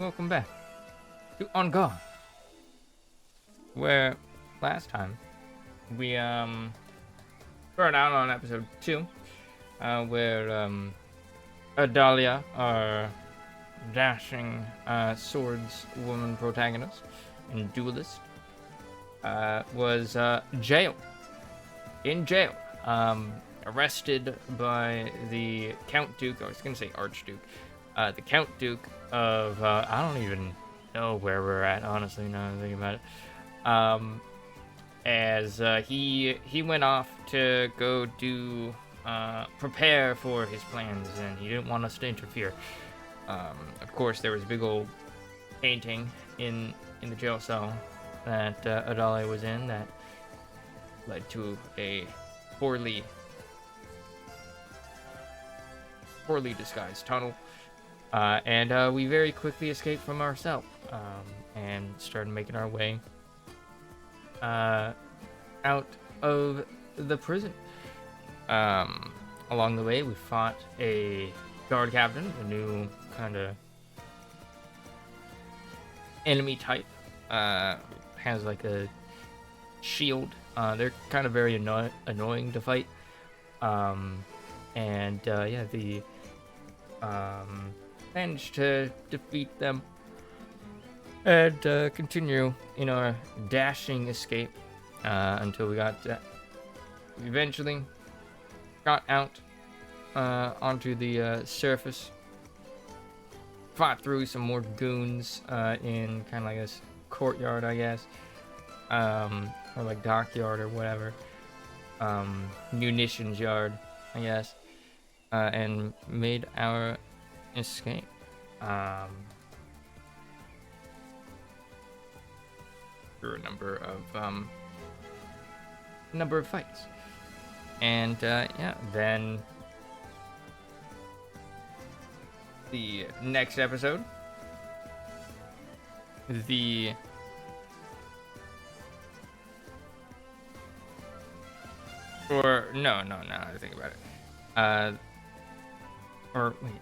welcome back to On Garde, where last time we started out on episode 2, where Adalia, our dashing swords woman protagonist and duelist, was jailed. In jail, arrested by the Count Duke. I was gonna say Archduke. The Count Duke of I don't even know where we're at, honestly. Now that I think about it. As he went off to go do prepare for his plans, and he didn't want us to interfere. Of course, there was a big old painting in the jail cell that Adalia was in that led to a poorly disguised tunnel, and we very quickly escaped from our cell and started making our way out of the prison. Along the way, we fought a guard captain, a new kind of enemy type. Has like a shield. They're kind of very annoying to fight. The managed to defeat them and continue in our dashing escape until we eventually got out onto the surface, fought through some more goons in kind of like this courtyard, I guess, or like dockyard or whatever, munitions yard, I guess, and made our escape. Through a number of fights, and then the next episode, now I think about it. Or wait.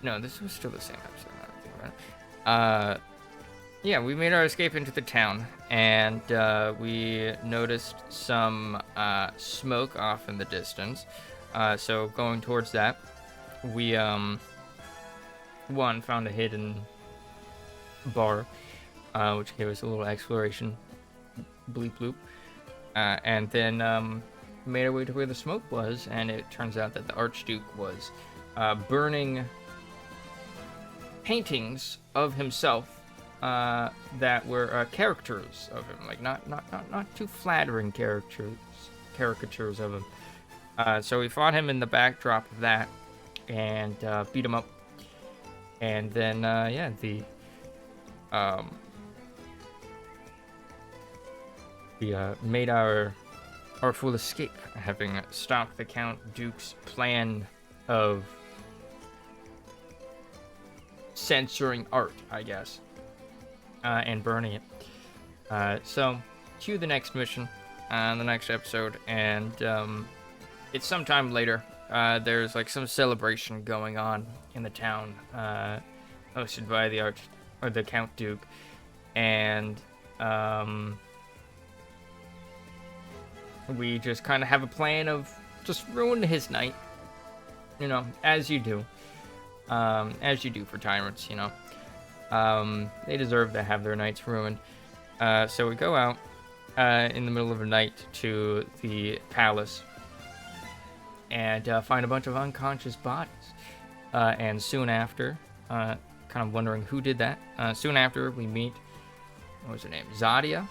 No, this was still the same episode. Now I think about it. We made our escape into the town, and we noticed some smoke off in the distance. So going towards that, we found a hidden bar, which gave us a little exploration, bleep bloop, and then made our way to where the smoke was, and it turns out that the Archduke was burning paintings of himself that were caricatures of him, like not too flattering caricatures of him. So we fought him in the backdrop of that and beat him up, and then we made our full escape, having stopped the Count Duke's plan of censoring art, I guess, and burning it. So cue the next mission, the next episode, and it's sometime later. There's like some celebration going on in the town, hosted by the Count Duke, and we just kind of have a plan of just ruin his night, as you do. As you do for tyrants, they deserve to have their nights ruined. So we go out in the middle of the night to the palace and find a bunch of unconscious bodies. And soon after, kind of wondering who did that. Soon after, we meet, what was her name? Zada,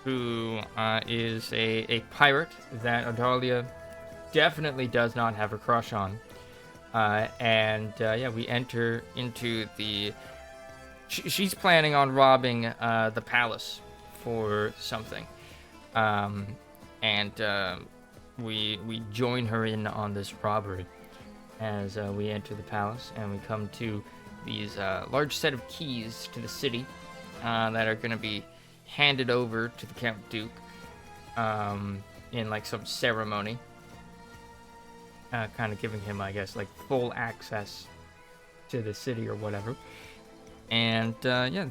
who is a pirate that Adalia definitely does not have a crush on. We enter into the... She's planning on robbing the palace for something. We join her in on this robbery as we enter the palace, and we come to these large set of keys to the city that are going to be handed over to the Count Duke. in like some ceremony, kind of giving him, I guess, like full access to the city or whatever. And yeah,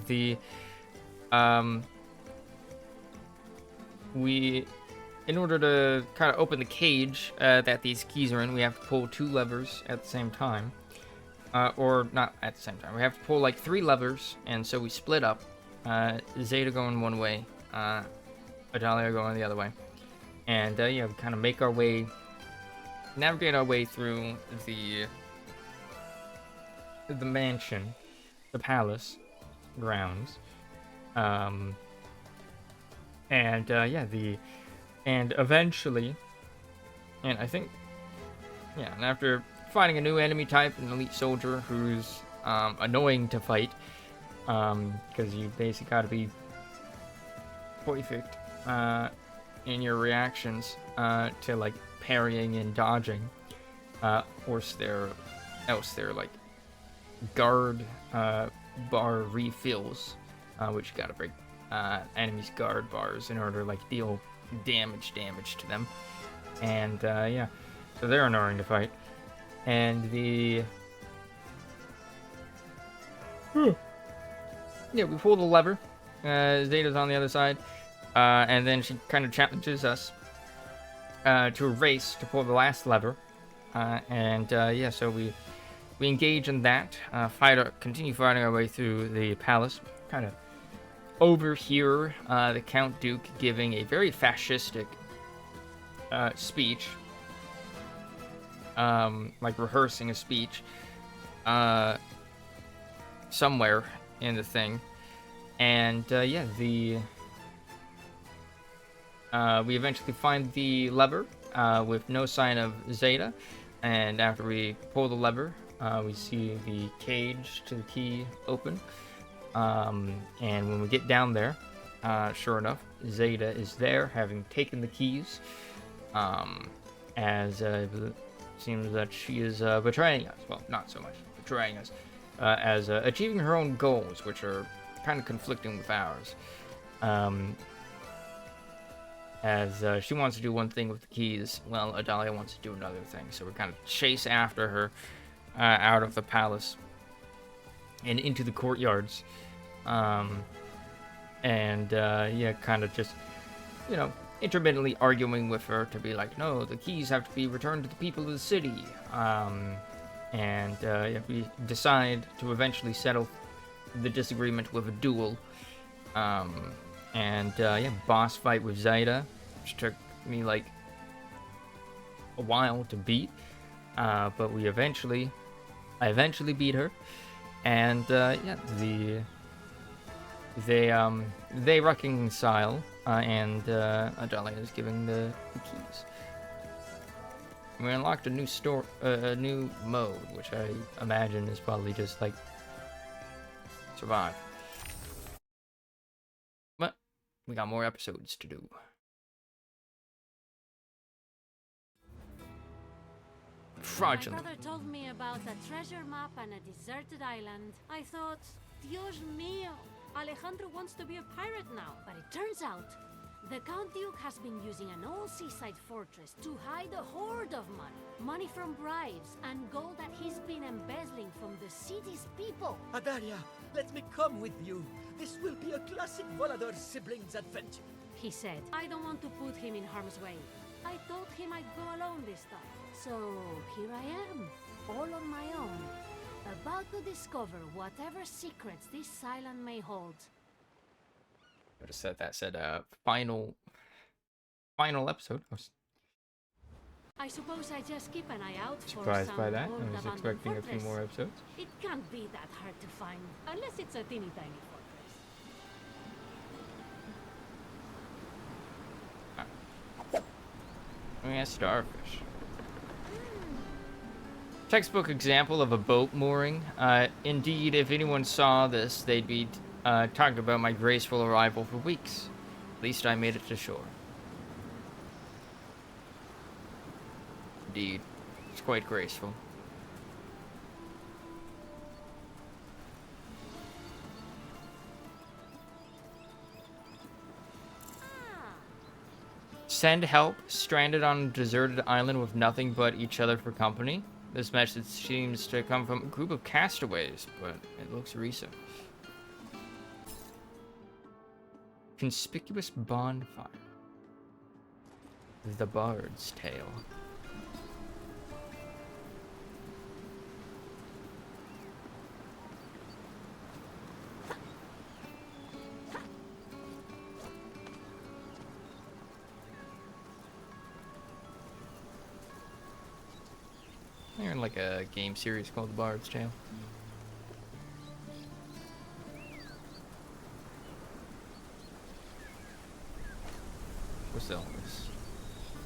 we, in order to kind of open the cage that these keys are in, we have to pull 2 levers at the same time. Or not at the same time. We have to pull like 3 levers, and so we split up. Zeta going one way, Adalia going the other way. And yeah, we kind of make our way, navigate our way through the mansion, the palace grounds. And yeah, and eventually, and I think, yeah, and after finding a new enemy type, an elite soldier who's annoying to fight, because you basically got to be perfect in your reactions to like parrying and dodging, else they're like guard bar refills, which you got to break enemies' guard bars in order to like deal damage to them, and yeah, so they're annoying to fight. And yeah, we pull the lever. Zeta's on the other side, and then she kind of challenges us to a race to pull the last lever. And yeah, so we engage in that. Continue fighting our way through the palace. Kind of overhear the Count Duke giving a very fascistic speech. Like rehearsing a speech somewhere in the thing, and yeah, we eventually find the lever with no sign of Zeta, and after we pull the lever, we see the cage to the key open, and when we get down there, sure enough, Zeta is there, having taken the keys, as seems that she is betraying us. Well, not so much betraying us, as achieving her own goals, which are kind of conflicting with ours. As she wants to do one thing with the keys, well, Adalia wants to do another thing. So we're kind of chase after her out of the palace and into the courtyards. And yeah, kind of just, you know, intermittently arguing with her to be like, no, the keys have to be returned to the people of the city. And yeah, we decide to eventually settle the disagreement with a duel. And yeah, boss fight with Zeta, which took me like a while to beat. But I eventually beat her. And yeah, they reconcile. And Adalia is giving the keys. We unlocked a new mode, which I imagine is probably just like survive. But we got more episodes to do. Fraudulent. My brother told me about a treasure map and a deserted island. I thought, Dios mío, Alejandro wants to be a pirate now. But it turns out, the Count Duke has been using an old seaside fortress to hide a hoard of money. Money from bribes and gold that he's been embezzling from the city's people. Adalia, let me come with you. This will be a classic Volador siblings adventure. He said, I don't want to put him in harm's way. I thought he might go alone this time. So here I am, all on my own, about to discover whatever secrets this island may hold. I just said that said final episode. I suppose I just keep an eye out for Surprised some by that. old I was abandoned expecting a few fortress. more episodes. It can't be that hard to find, unless it's a teeny tiny fortress. I mean, a starfish. Textbook example of a boat mooring. Indeed, if anyone saw this, they'd be talking about my graceful arrival for weeks. At least I made it to shore. Indeed, it's quite graceful. Send help. Stranded on a deserted island with nothing but each other for company. This message seems to come from a group of castaways, but it looks recent. Conspicuous bonfire. The Bard's Tale. They're in like a game series called The Bard's Tale. What's all this?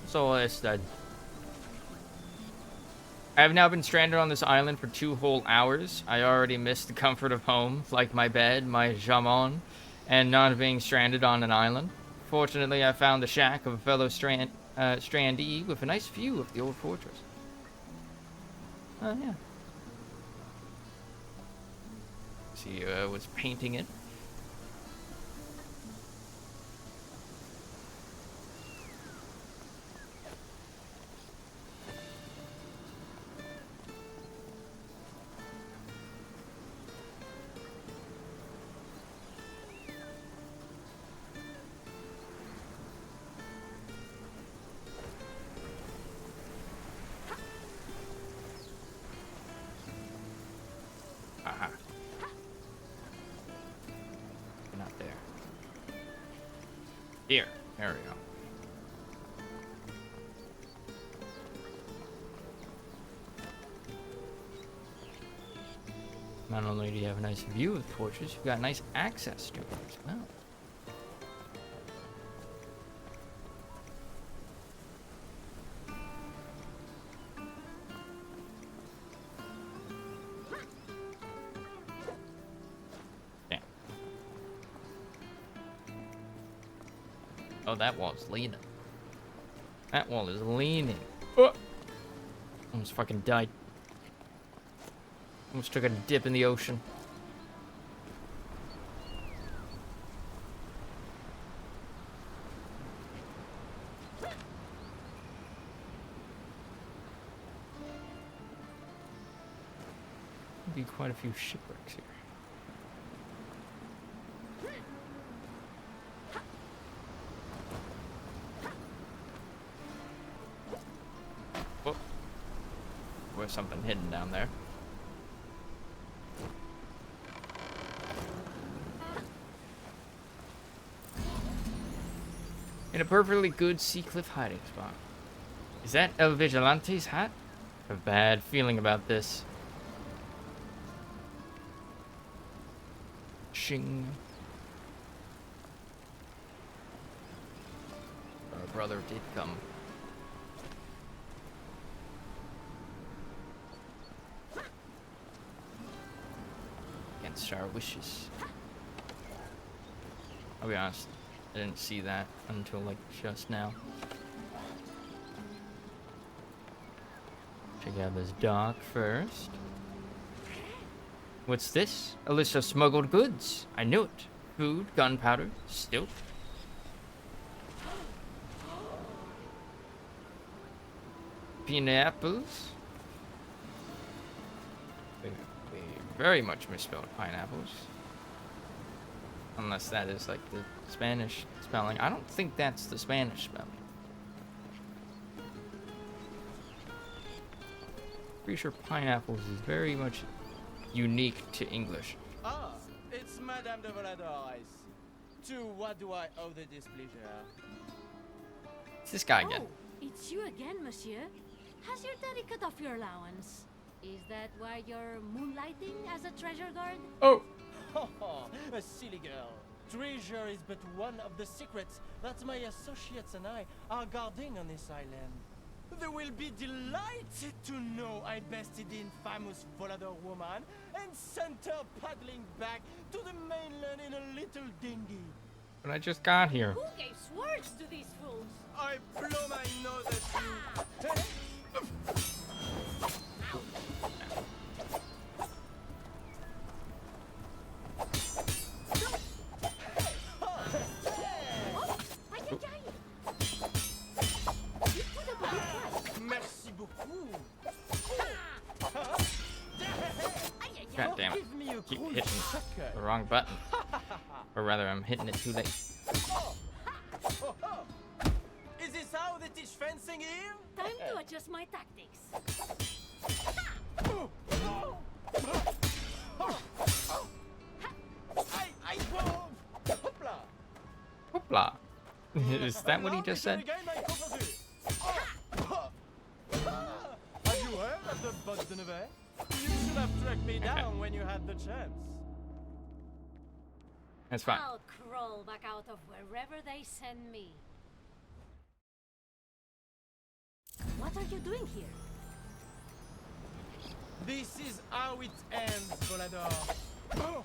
What's all this then? I have now been stranded on this island for 2 whole hours. I already missed the comfort of home, like my bed, my jamon, and not being stranded on an island. Fortunately, I found the shack of a fellow strandee with a nice view of the old fortress. Oh, yeah. He was painting it. Aha. Not there. Here. There we go. Not only do you have a nice view of the fortress, you've got nice access to it as well. Oh, that wall's leaning. That wall is leaning. Oh! Almost fucking died. Almost took a dip in the ocean. There'll be quite a few shipwrecks here. There's something hidden down there. In a perfectly good sea cliff hiding spot. Is that El Vigilante's hat? I have a bad feeling about this. Shing. Our brother did come. Our wishes. I'll be honest, I didn't see that until like just now. Check out this dock first. What's this? A list of smuggled goods. I knew it. Food, gunpowder, stilt. Pineapples. Very much misspelled pineapples. Unless that is like the Spanish spelling. I don't think that's the Spanish spelling. Pretty sure pineapples is very much unique to English. Ah, it's Madame de Volador. To what do I owe the displeasure? It's this guy again. Oh, it's you again, monsieur. Has your daddy cut off your allowance? Is that why you're moonlighting as a treasure guard? Oh! A silly girl. Treasure is but one of the secrets that my associates and I are guarding on this island. They will be delighted to know I bested the infamous Volador woman and sent her paddling back to the mainland in a little dinghy. But I just got here. Who gave swords to these fools? I blow my nose at you. Okay. The wrong button. Or rather, I'm hitting it too late. Oh. Oh, oh. Is this how they teach fencing here? Time to adjust my tactics. Whoa. Hopla. Hoopla. Is that what he just said? Have you heard of the Bugs de Neve? You should have tracked me down when you had the chance. That's fine. I'll crawl back out of wherever they send me. What are you doing here? This is how it ends, Volador. Oh.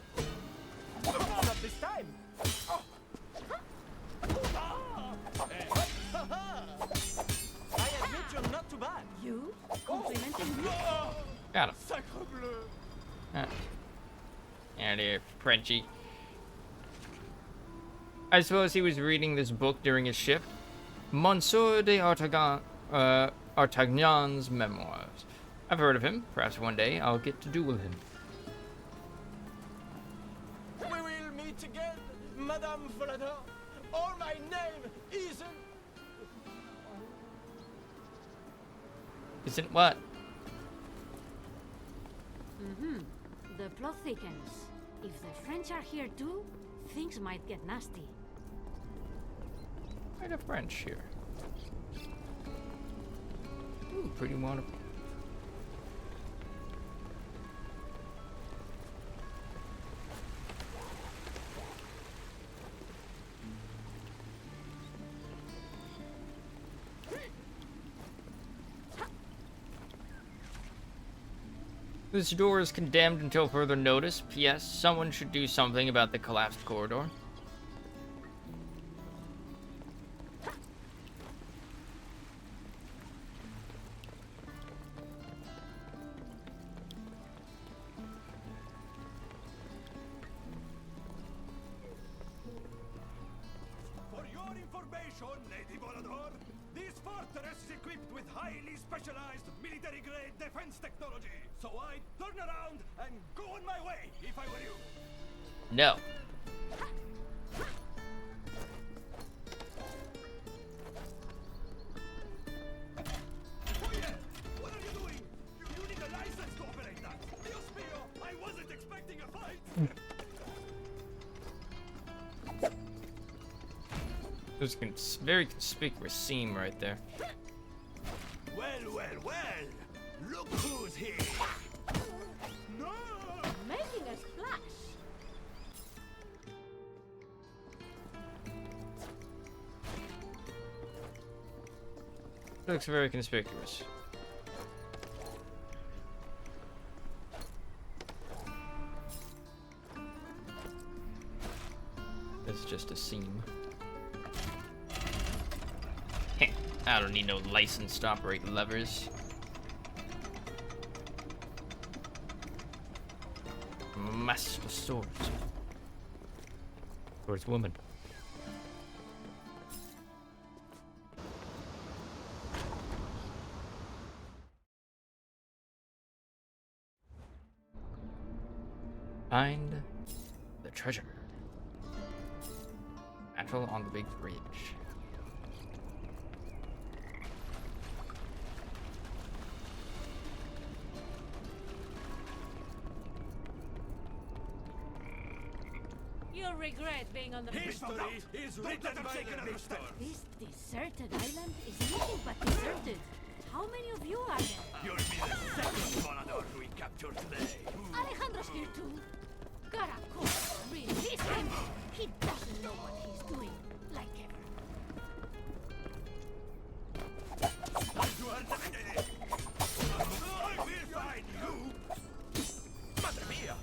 Not this time. Oh. I admit you're not too bad. You? Complimenting me? Got him. Sacre bleu. And here, Frenchie. I suppose he was reading this book during his shift. Monsieur de Artagnan's memoirs. I've heard of him. Perhaps one day I'll get to duel him. We will meet again, Madame Volador. Or my name isn't... Isn't what? The plot thickens. If the French are here too, things might get nasty. Quite a French here. Ooh, pretty wonderful. This door is condemned until further notice. P.S. Someone should do something about the collapsed corridor. For your information, Lady Volador, this fortress is equipped with highly specialized military-grade defense technology. So I'd turn around and go on my way if I were you. No. Oh yeah! What are you doing? You need a license to operate that. Dios mío, I wasn't expecting a fight. There's a very conspicuous seam right there. Well, well, well. Look who's here. No! Making a splash. Looks very conspicuous. It's just a seam. I don't need no license to operate levers. Master swords. Swordswoman. Find the treasure. Battle on the big bridge. You'll regret being on the History is written by the victor. This deserted island is anything but deserted. How many of you are there? You'll be the second Volador we capture today. Alejandro's here too. Gotta course, release him. He doesn't know what he's doing, like ever. You are dead. I will find you. Madre mia.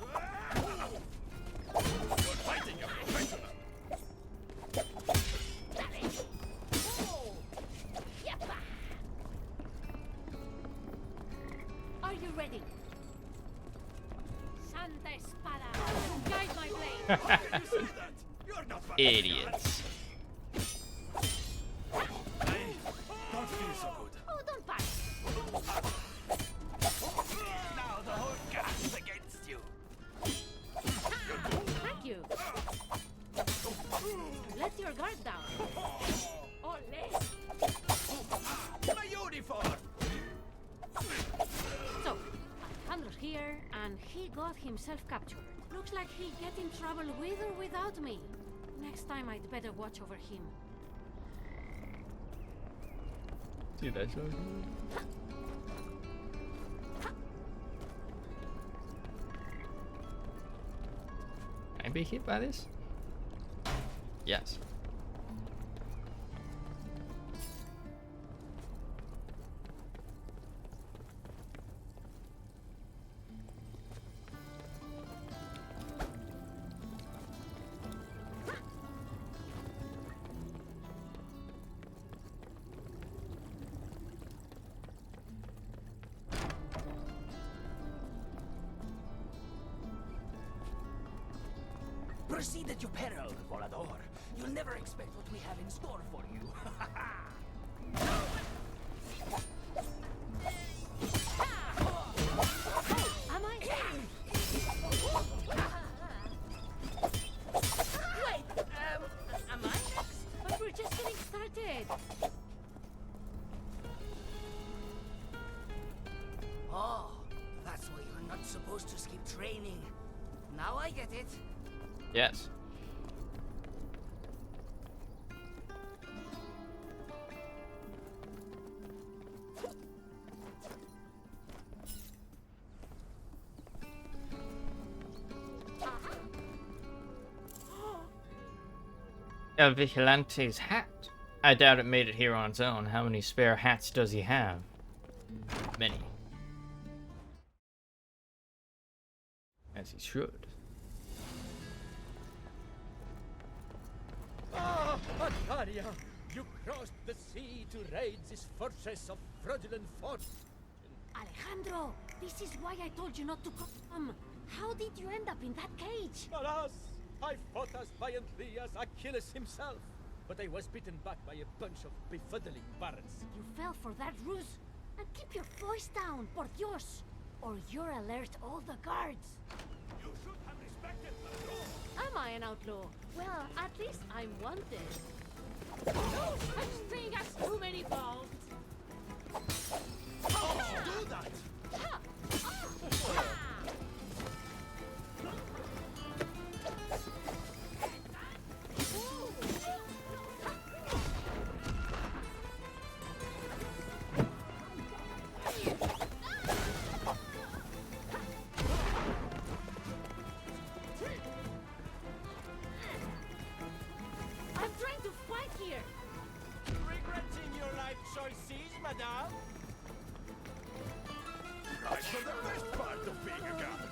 You're fighting a professional. Are you ready? Santa Espada, guide my blade. How can you say that? You're not fighting. Idiots. I don't feel so good. Oh, don't panic. Now the whole cast is against you. You're your guard down. Ole! My uniform! So, Alejandro's here, and he got himself captured. Looks like he'll get in trouble with or without me. Next time I'd better watch over him. Dude, that's so cool. Can I be hit by this? Yes. Proceed at your peril, Volador. You'll never expect what we have in store for you. Am I? Wait, am I next? But we're just getting started. Oh, that's why you're not supposed to skip training. Now I get it. Yes. A Vigilante's hat. I doubt it made it here on its own. How many spare hats does he have? Many. As he should. Ah, Adalia! You crossed the sea to raid this fortress of fraudulent fortune. Alejandro, this is why I told you not to come. How did you end up in that cage? Alas, I fought as valiantly as Achilles himself, but I was beaten back by a bunch of befuddling barons. You fell for that ruse? And keep your voice down, por Dios, or you'll alert all the guards. You should have respected the law! Am I an outlaw? Well, at least I'm wanted. No such thing as too many balls. Do that! Ha! Ah! I'm trying to fight here. Regretting your life choices, madame? Right for the best part of being a guard!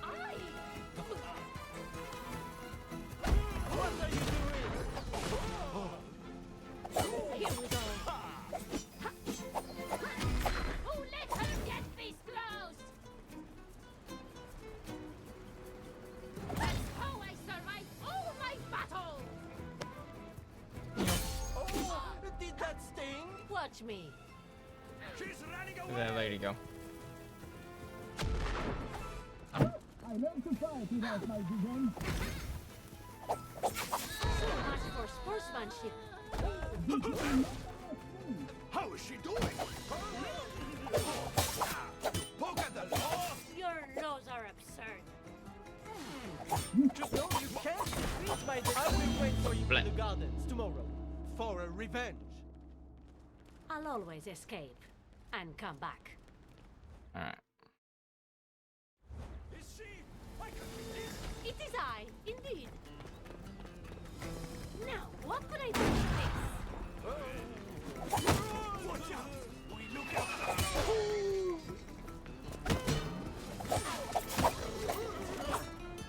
I. What are you doing? Here we go. Who let her get this close? That's how I survived all my battles. Oh, did that sting? Watch me. She's running away! Where'd that lady go? I learned to fight without my vision. So much for sportsmanship. How is she doing? Poke at the law! Your laws are absurd. No, you can't defeat my I will wait for you Blah. in the gardens tomorrow for a revenge. I'll always escape and come back. Alright. Is she? I can believe It is I, indeed. Now, what could I do with this? Watch out! We look out!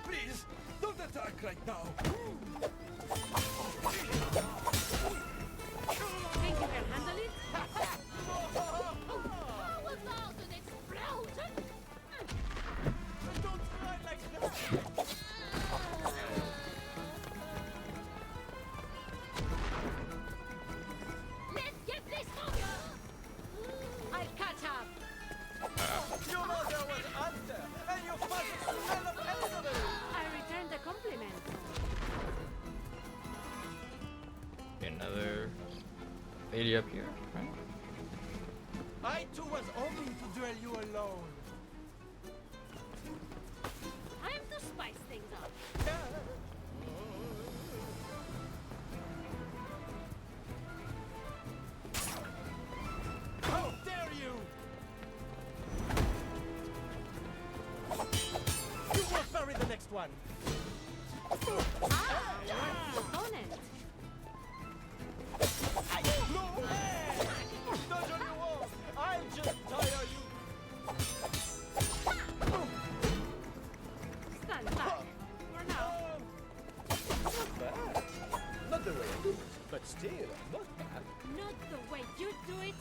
Please, don't attack right now! Think you can handle it? How about an explosion? Don't cry like that. Let's get this moving! I'll catch up. Your mother was under, and your father smell of elderberry. I returned the compliment. lady up here, right? I too was hoping to duel you alone. Time to spice things up. How dare you! You will bury the next one. Opponent. No! Dodge on your wall! I'll just tire you! Stand back. For now. Not the way I do it, but still, not bad. Not the way you do it.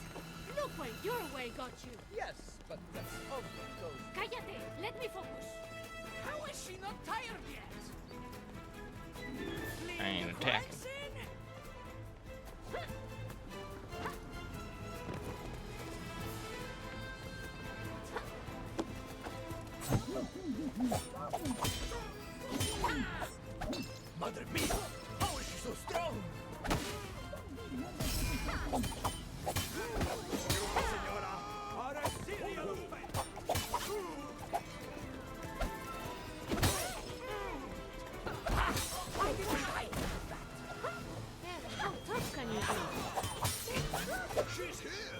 Look where your way got you. Yes, but that's obvious. Cállate. Let me focus. How is she not tired yet? I ain't attack. Mother mia! How is she so strong? Senora, are a serial fight. How tough can you be? She's here.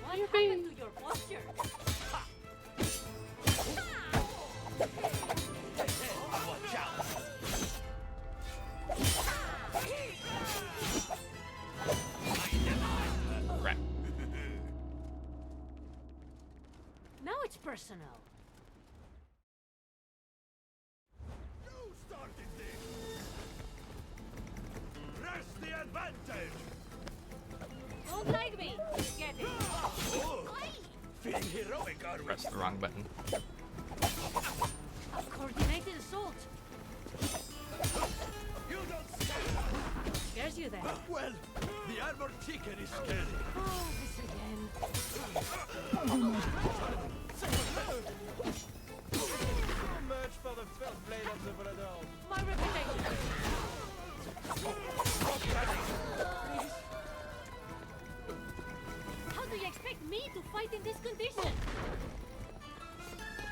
What happened to your posture? Watch out. Right. Now it's personal. You started this. Press the advantage. Don't like me. Get it. Oh, feeling heroic, are we? Press the wrong button. A coordinated assault. You don't stand. Scares you then. Well, the armored chicken is scary. Oh, this again. Too much for the first blade of the Volador. My reputation. How do you expect me to fight in this condition?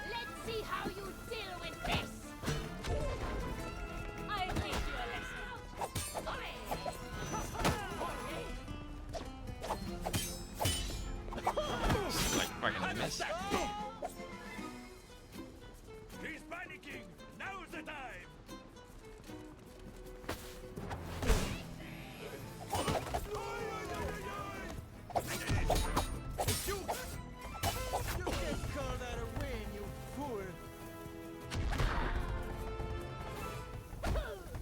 Let's see how you deal with this. I'll teach you a lesson. Like fucking miss. He's panicking. Now's the time. You can't call that a win, you fool.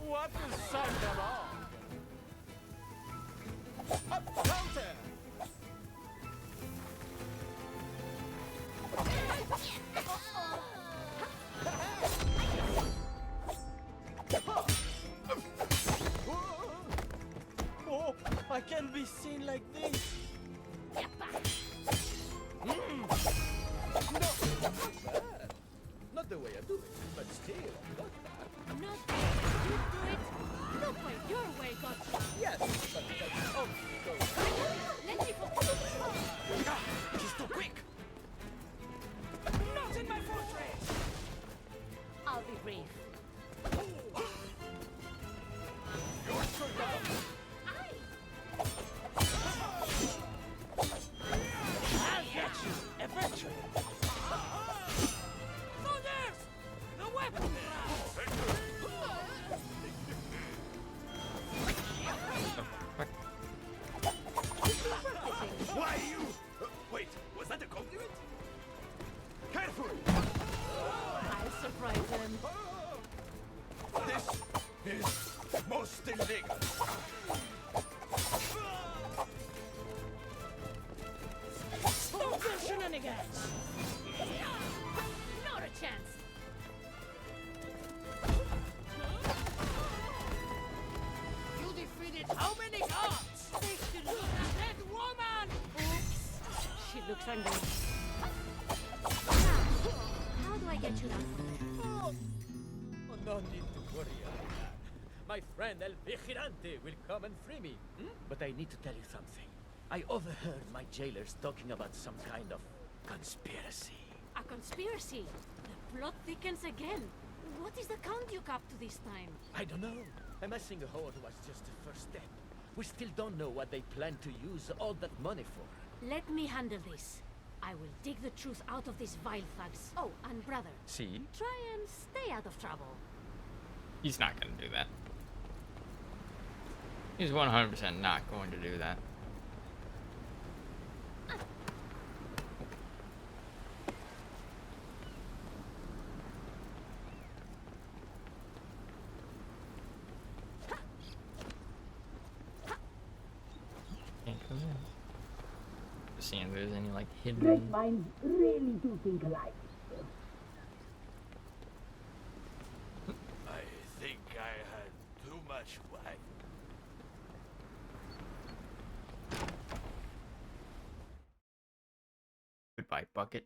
What will suck them off? Up counter! Oh, I can't be seen like this. Not the way I do it, but still, not bad. Not the way you do it. Look where your way got you. Yes, but that's obvious. Let me focus. She's too quick. Not in my fortress! I'll be brief. You're so young. I'll get you, eventually. Soldiers! The weapon round! Why you? Wait, was that a compliment? Careful! I'll surprise them. This is most illegal. Stop your shenanigans! Not a chance. You defeated how many gods? They should look. That woman! Oops. She looks angry. How do I get you down? Oh, no need to worry. my friend El Vigilante will come and free me. But I need to tell you something. I overheard my jailers talking about some kind of conspiracy. A conspiracy? The plot thickens again. What is the Count Duke up to this time? I don't know. Amassing a horde was just the first step. We still don't know what they plan to use all that money for. Let me handle this. I will dig the truth out of these vile thugs. Oh, and brother, See? try and stay out of trouble. He's not going to do that. He's 100% not going to do that. Can't come in. Just seeing if there's any like Great hidden. minds really do think alike. I think I had too much wine. Goodbye, bucket.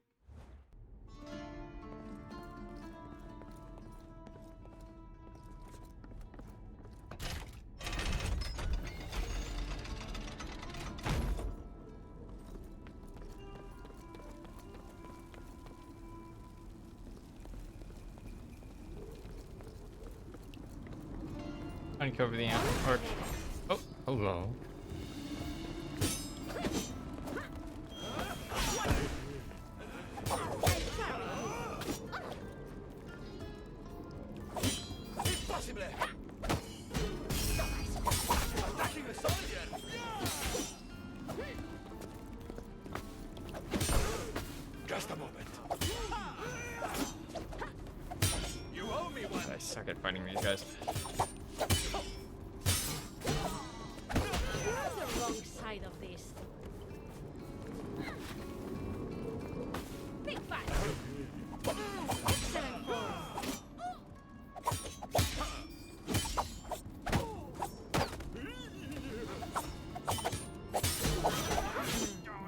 Uncover the amp. Or oh, hello. Impossible! Attacking a soldier! Just a moment. You owe me one. I suck at fighting these guys. You're on the wrong side of this. Big fight. Excellent form.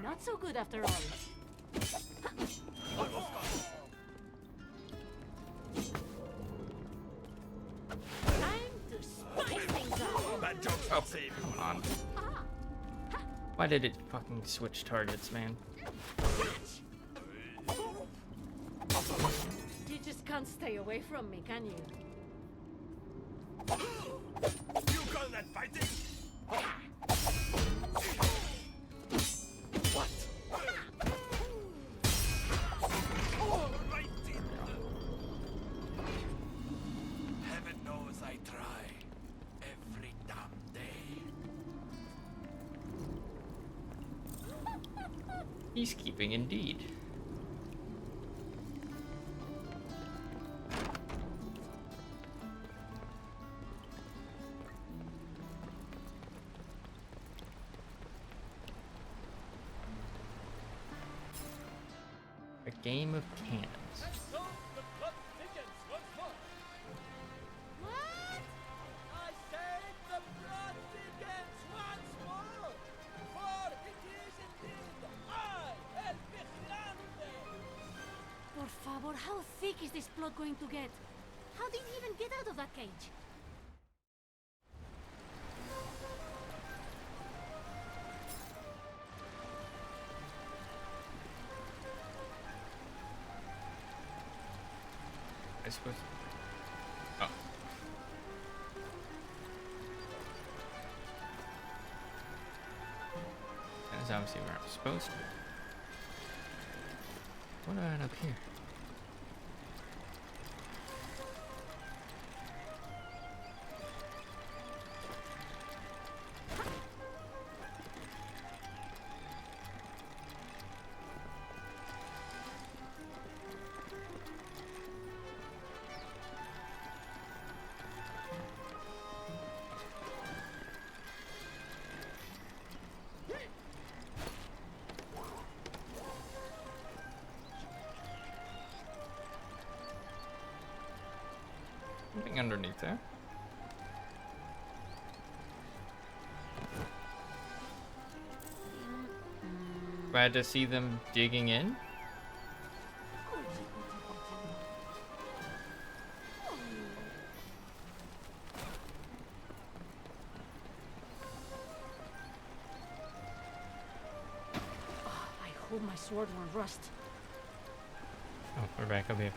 Not so good after all. Time to spice things up. Bad jokes will save you. Come on. Ah, Why did it fucking switch targets, man? you just can't stay away from me, can you? You call that fighting? What? All right, then. Heaven knows I try every damn day. Peacekeeping indeed. A game of cans. And so the plot thickens once more. What? I say the plot thickens once more. For it is indeed I, El Vigilante. Por favor, how thick is this plot going to get? How did he even get out of that cage? I suppose. Oh. That's obviously where I'm supposed to be. What about up here? Something underneath there. Glad to see them digging in. hope my sword won't rust. Oh, we're back up here.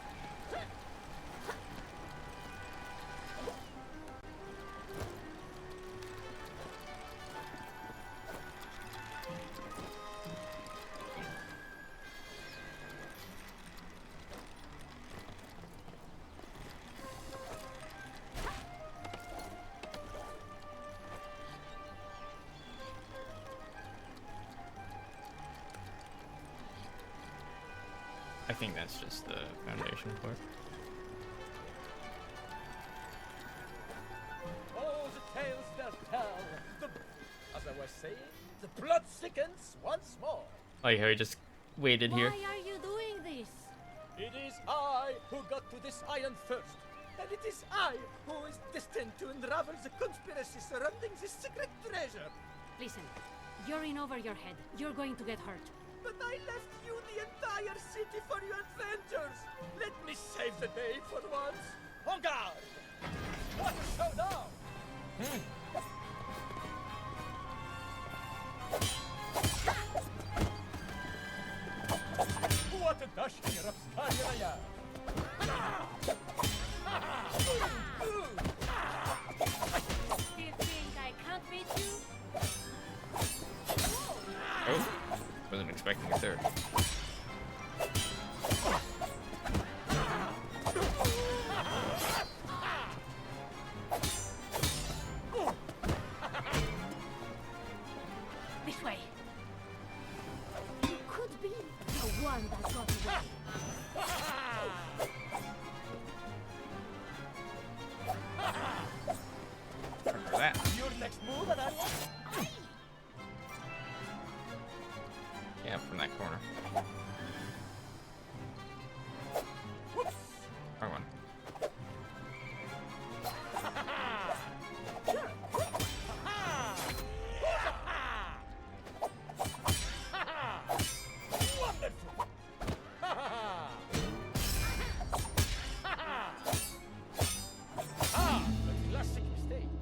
I think that's just the foundation for it. Oh, the tales they'll tell. As I was saying, the blood sickens once more. Like how he just waited here. Why are you doing this? It is I who got to this island first. And it is I who is destined to unravel the conspiracy surrounding this secret treasure. Listen, you're in over your head. You're going to get hurt. But I left you the entire city for your adventures. Let me save the day for once. En garde! What a showdown! What a dashing rapscallion I am! Still think I can't beat you? Oh, wasn't expecting a third. This way. You could be the one that got away. Remember that. Your next move, and I want. Yeah, from that corner. Wrong one. Wonderful! A classic mistake.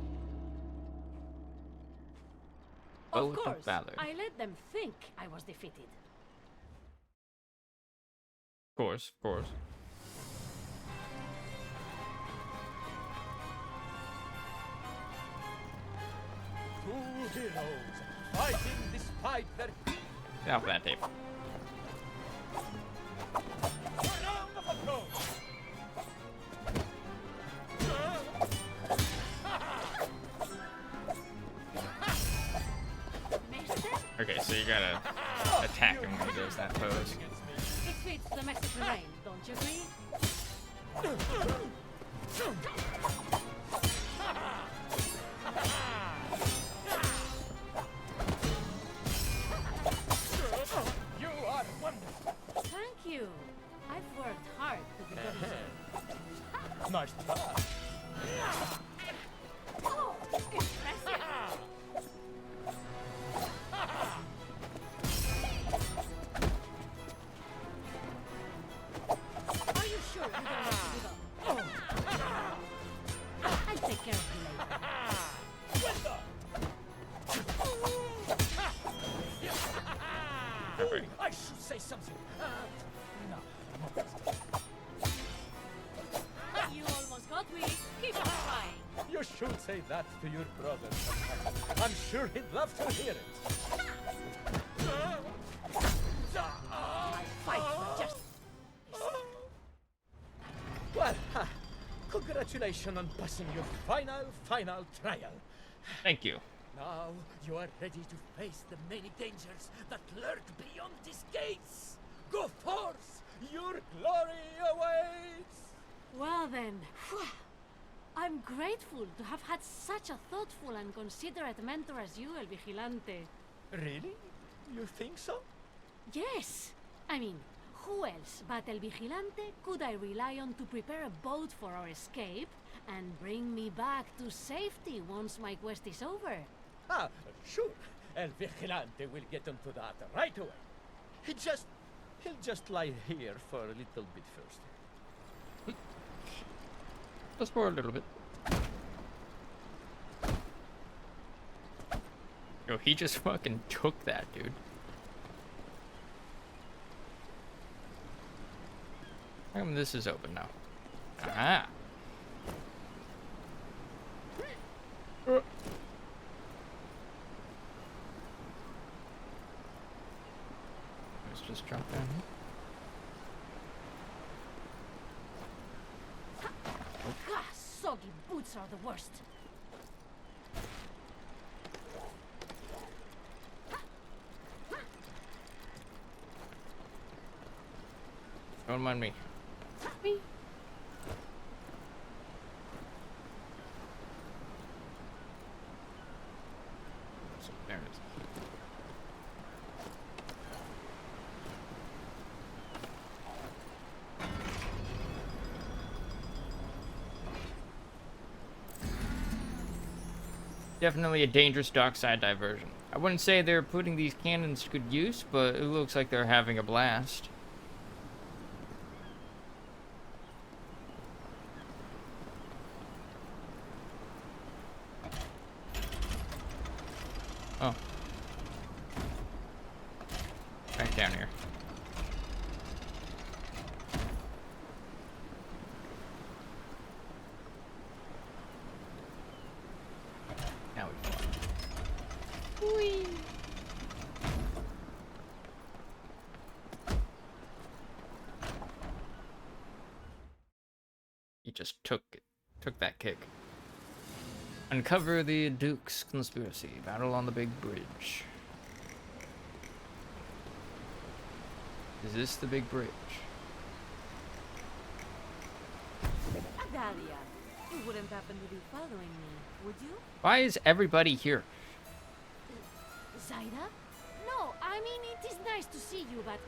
Of Oath of course, Valor. I let them think I was defeated. Of course, of course. Two heroes fighting despite their Get off that tape. round of applause. Maester? Okay, so you gotta attack him when he does that pose. It fits the Mexican rain, don't you agree? You are wonderful. Thank you. I've worked hard to become so. Nice try. Oh, impressive. Are you sure you don't want to give up? I'll take care of you later. Perfect. I should say something. No. You almost got me. Keep on trying. You should say that to your brother sometime. I'm sure he'd love to hear it. Fight for justice. Well, congratulations on passing your final trial. Thank you. Now you are ready to face the many dangers that lurk beyond these gates. Go forth! Your glory awaits! Well then, I'm grateful to have had such a thoughtful and considerate mentor as you, El Vigilante. Really? You think so? Yes! I mean, who else but El Vigilante could I rely on to prepare a boat for our escape and bring me back to safety once my quest is over? Ah, sure. El Vigilante will get onto that right away. He'll just lie here for a little bit first. Just for a little bit. Yo, he just fucking took that, dude. How come this is open now? Ah. Let's just jump down here. Ah, soggy boots are the worst. Don't mind me. Me? So there it is. Definitely a dangerous dockside diversion. I wouldn't say they're putting these cannons to good use, but it looks like they're having a blast. Oh. Back down here. Now we go. Whee! He just took that kick. Uncover the Duke's conspiracy. Battle on the big bridge. Is this the big bridge? Adalia, you wouldn't happen to be following me, would you? Why is everybody here? Zaida? No, I mean, it is nice to see you, but...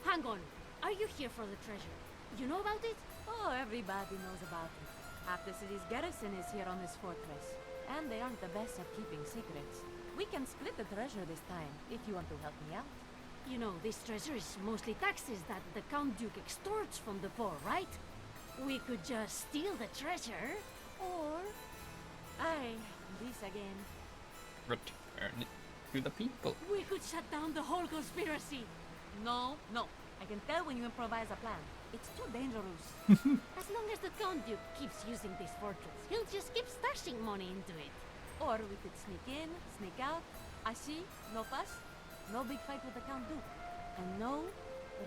Hang on. Are you here for the treasure? You know about it? Oh, everybody knows about it. Half the city's garrison is here on this fortress. And they aren't the best at keeping secrets. We can split the treasure this time, if you want to help me out. You know, this treasure is mostly taxes that the Count Duke extorts from the poor, right? We could just steal the treasure, or... Aye, this again. Return it to the people. we could shut down the whole conspiracy. No. I can tell when you improvise a plan. It's too dangerous. As long as the Count Duke keeps using this fortress, he'll just keep stashing money into it. Or we could sneak in, sneak out. I see, no fuss, no big fight with the Count Duke. And no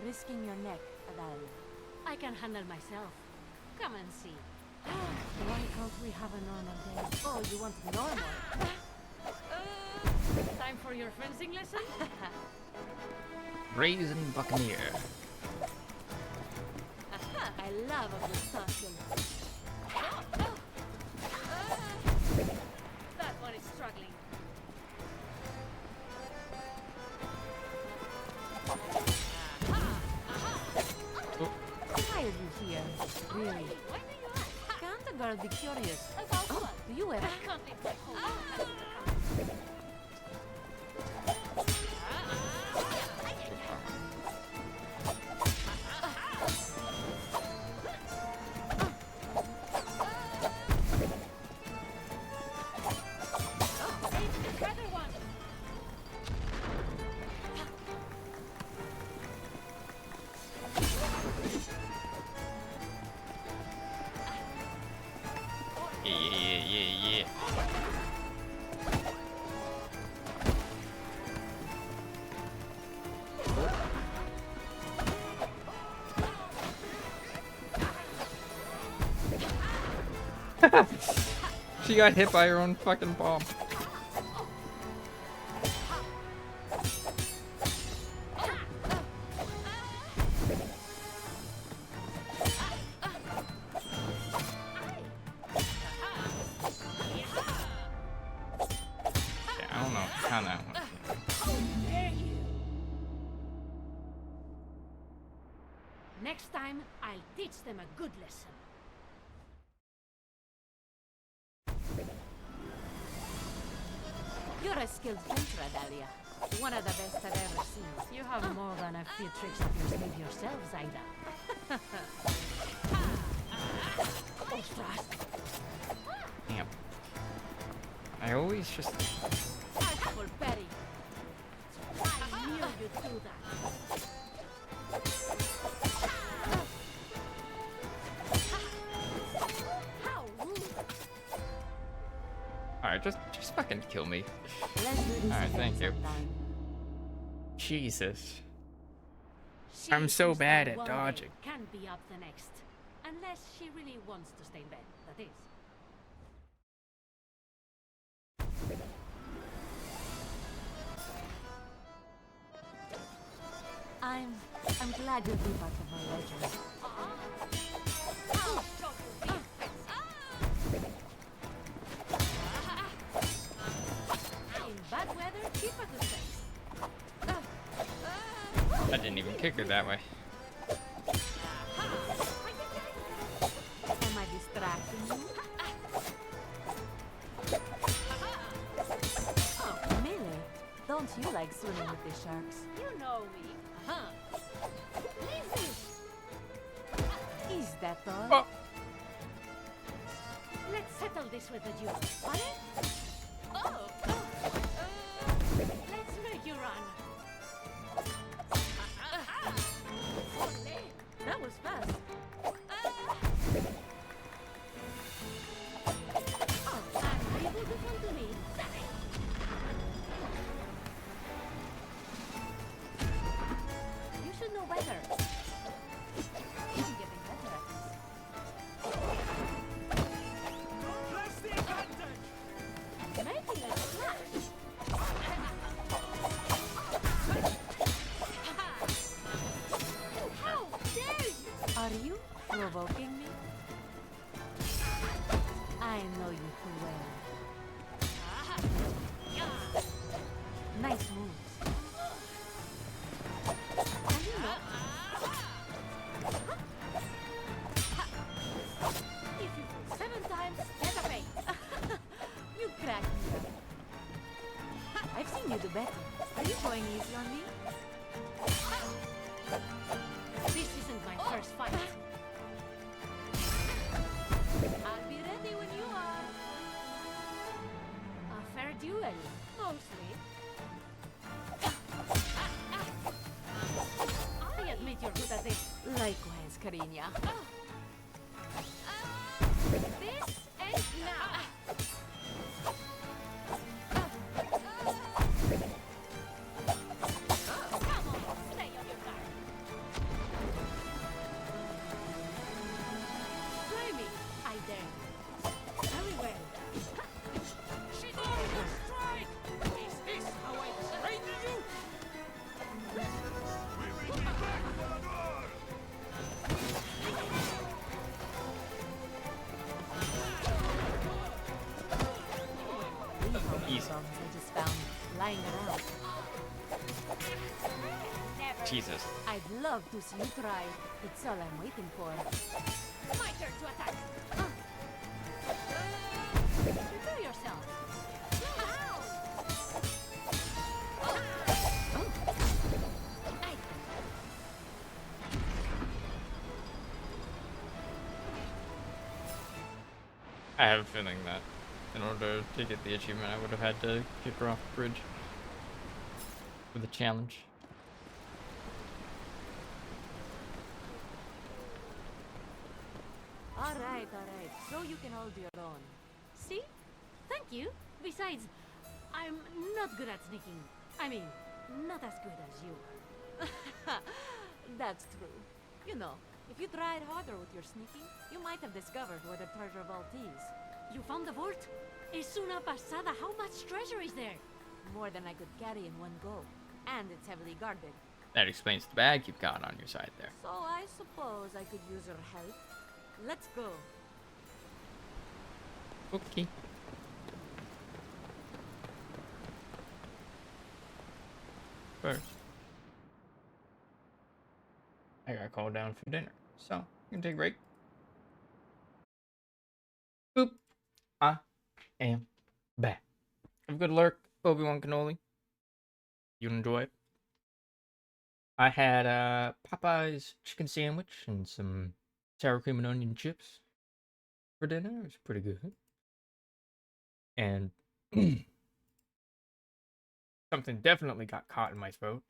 risking your neck, Adalia. I can handle myself. Come and see. Why can't we have a normal day? Oh, you want normal? Time for your fencing lesson? Brazen Buccaneer. I love a good tussle. That one is struggling. Why are you here? Really? Why do you ask? Can't a girl be curious? About what? Do you ever? I can't leave my home. Yeah. She got hit by her own fucking bomb. I don't know how that went. Next time, I'll teach them a good lesson. You're a skilled fencer, Adalia. One of the best I've ever seen. You have more than a few tricks up your sleeve yourself, Zaida. Oh, fast. Damn. I always just... For Betty. I knew you'd do that. just fucking kill me. Let's do this Alright, again thank you. sometime. Jesus. She I'm so who's bad down at one day dodging. Can't be up the next. Unless she really wants to stay in bed, that is. I'm glad you'll be part of my legend. In bad weather, keep a good pace. I didn't even kick her that way. Am I distracting you? Oh, Melee, don't you like swimming with the sharks? You know me. Huh? Leave me. Is that all? Oh. Let's settle this with a duel. Want it? Let's make you run. That was fast. And you will do fun to me. You should know better. You're getting better at Press the advantage! Making a splash. How dare you? this. Are you provoking me? I know you too well. Nice moves. And you know, If you fall 7 times, get a pay. you crack me up. I've seen you do better. Are you going easy on me? This isn't my first fight. I'll be ready when you are. A fair duel, mostly. I admit you're good at this. Likewise, Karinya. This ends now. Come on, stay on your guard. Try me, I dare. Very well. She's on the strike! Is this how I train you? We will be back, Volador! These Easy. songs I just found lying around. Never. Jesus. I'd love to see you try. It's all I'm waiting for. My turn to attack. Prepare yourself. Ow! I have a feeling that in order to get the achievement, I would have had to kick her off the bridge with a challenge. All right. So you can hold your own. See? Thank you. Besides, I'm not good at sneaking. I mean, not as good as you are. That's true. You know, if you tried harder with your sneaking, you might have discovered where the treasure vault is. You found the vault? Es una pasada. How much treasure is there? More than I could carry in one go. And it's heavily guarded. That explains the bag you've got on your side there. So I suppose I could use your help. Let's go. Okay. First, I got called down for dinner, so I'm gonna take a break. Boop. I am back. Have a good lurk, Obi-Wan Cannoli. You enjoy it? I had Popeye's chicken sandwich and some sour cream and onion chips for dinner. It was pretty good. And something definitely got caught in my throat.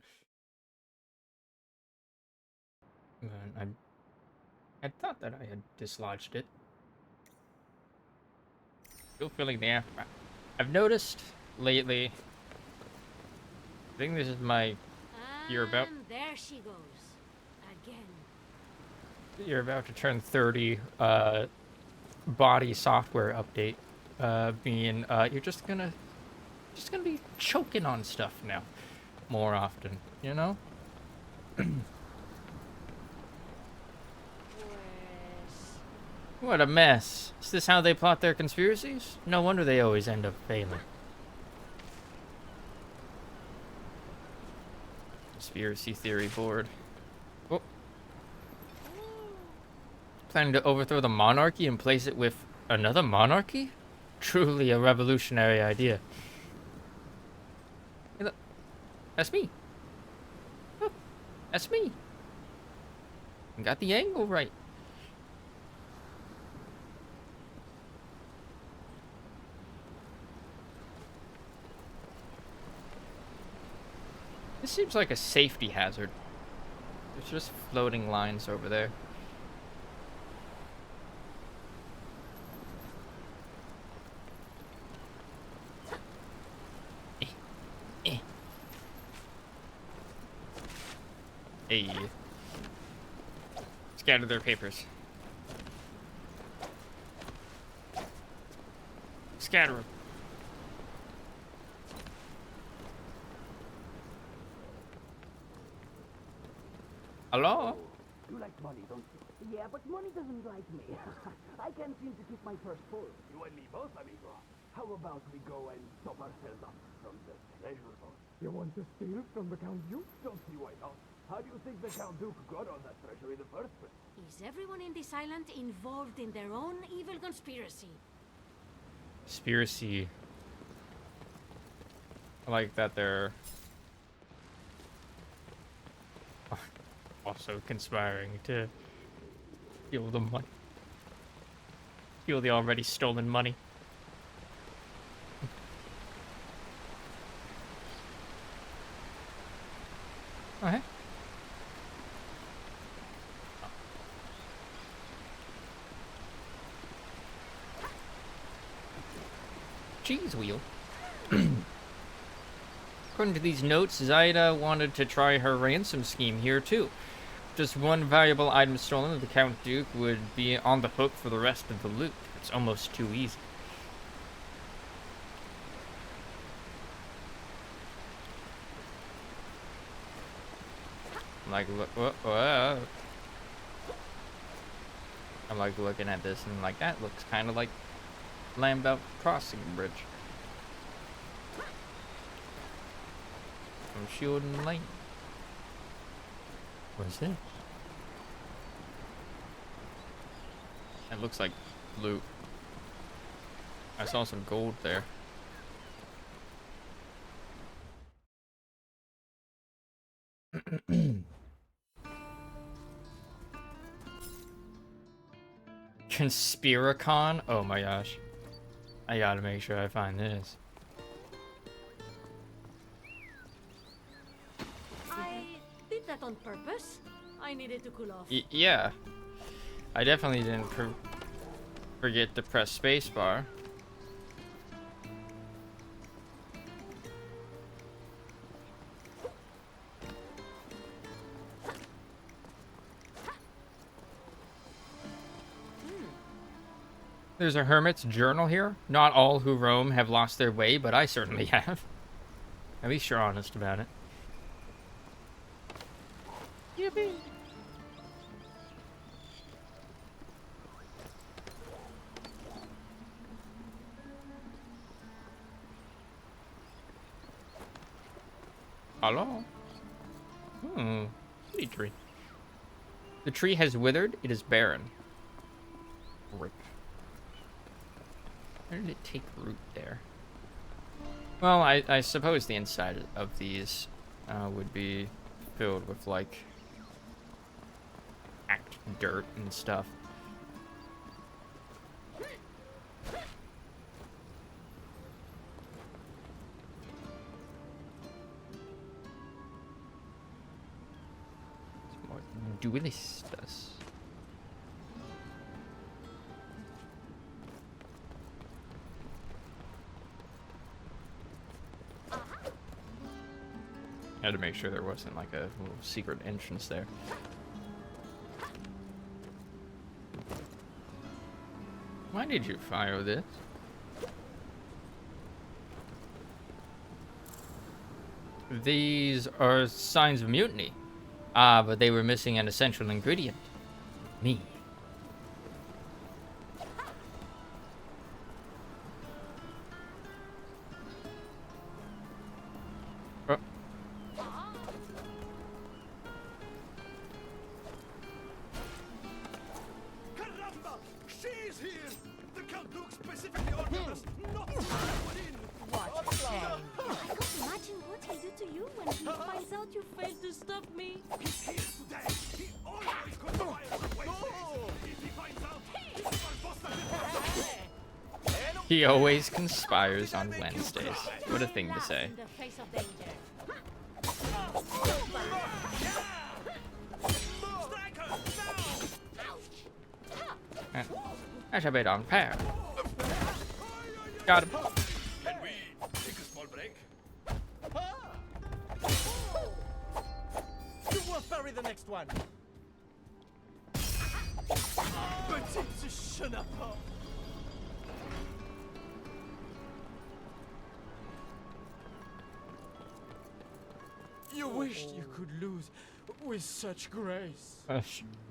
I thought that I had dislodged it. Still feeling the aftermath. I've noticed lately, I think this is my, you're about There she goes. Again. you're about to turn 30, body software update, being, you're just gonna be choking on stuff now more often, you know? Pues... What a mess. Is this how they plot their conspiracies? No wonder they always end up failing. Conspiracy theory board. Oh. Planning to overthrow the monarchy and place it with another monarchy? Truly a revolutionary idea. Hey, look. That's me. Look. That's me. Got the angle right. This seems like a safety hazard. There's just floating lines over there. Hey. Scatter their papers. Scatter them. Hello? You like money, don't you? Yeah, but money doesn't like me. I can't seem to keep my purse full. You and me both, amigo. How about we go and stop ourselves up from the treasure vault? You want to steal from the Count Duke? Don't see why not. How do you think the Count Duke got on that treasure in the first place? Is everyone in this island involved in their own evil conspiracy? Conspiracy. I like that they're also conspiring to steal the money. Steal the already stolen money. Okay. Cheese wheel. According to these notes, Zaida wanted to try her ransom scheme here too. Just one valuable item stolen, the Count Duke would be on the hook for the rest of the loot. It's almost too easy. Like, look, whoa. I'm like looking at this and like that looks kind of like Lambert Crossing Bridge. From Shieldon Lane. What's it? It looks like loot. I saw some gold there. Conspiracon? Oh my gosh. I gotta make sure I find this. I did that on purpose. I needed to cool off. Yeah. I definitely didn't forget to press spacebar. There's a hermit's journal here. Not all who roam have lost their way, but I certainly have. At least you're honest about it. Yippee! Hello? Pretty tree. The tree has withered. It is barren. Rip. Where did it take root there? Well, I suppose the inside of these would be filled with, like, packed dirt and stuff. Some more duelistas. Had to make sure there wasn't like a little secret entrance there. Why did you fire this? These are signs of mutiny. Ah, but they were missing an essential ingredient. Me. Oh. Caramba! She's here! The Count Duke specifically ordered us not to let one in! I can't imagine what he'll do to you when he finds out you failed to stop me. He's here today! He always conspires on Wednesdays! If he finds out, he will bust us. He always conspires on Wednesdays. What a thing to say. In the face of danger. I shall be on pair. Got him. Can we take a small break? You won't bury the next one. Petite chenapan. You wished you could lose with such grace.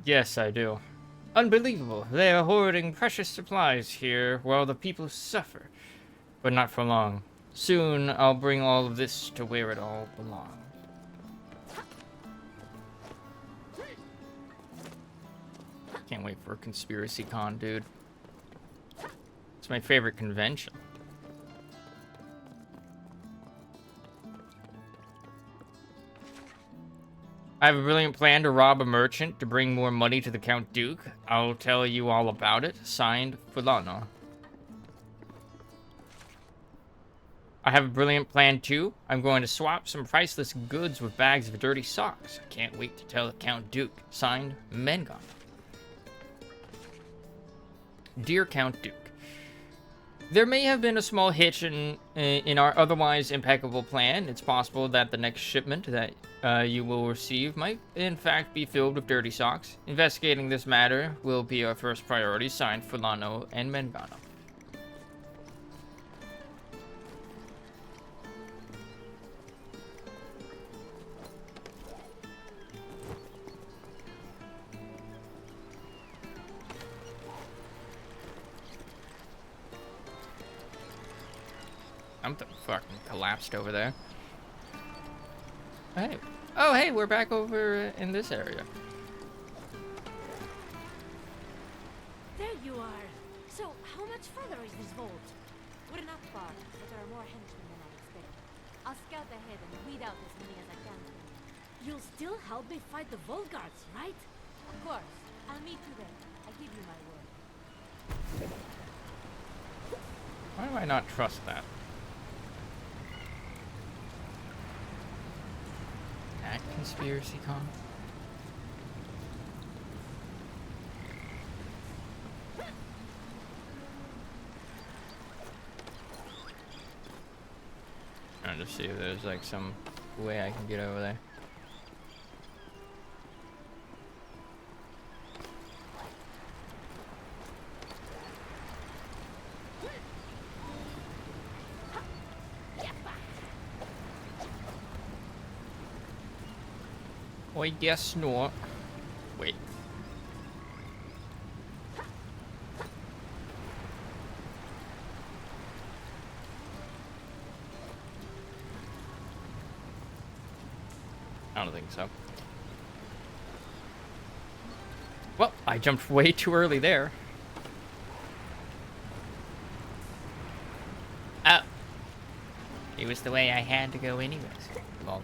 Yes, I do. Unbelievable. They are hoarding precious supplies here while the people suffer. But not for long. Soon, I'll bring all of this to where it all belongs. Can't wait for Conspiracy Con, dude. It's my favorite convention. I have a brilliant plan to rob a merchant to bring more money to the Count Duke. I'll tell you all about it. Signed, Fulano. I have a brilliant plan too. I'm going to swap some priceless goods with bags of dirty socks. I can't wait to tell the Count Duke. Signed, Mengon. Dear Count Duke, there may have been a small hitch in our otherwise impeccable plan. It's possible that the next shipment that you will receive might, in fact, be filled with dirty socks. Investigating this matter will be our first priority. Signed, Fulano and Mengano. Something fucking collapsed over there. Hey. Oh, hey, we're back over in this area. There you are. So, how much further is this vault? We're not far, but there are more henchmen than I expected. I'll scout ahead and weed out as many as I can. You'll still help me fight the Vault Guards, right? Of course, I'll meet you there. I give you my word. Why do I not trust that? At Conspiracy Con? Trying to see if there's like some way I can get over there. I guess not. Wait. I don't think so. Well, I jumped way too early there. Oh. It was the way I had to go anyways. Lol.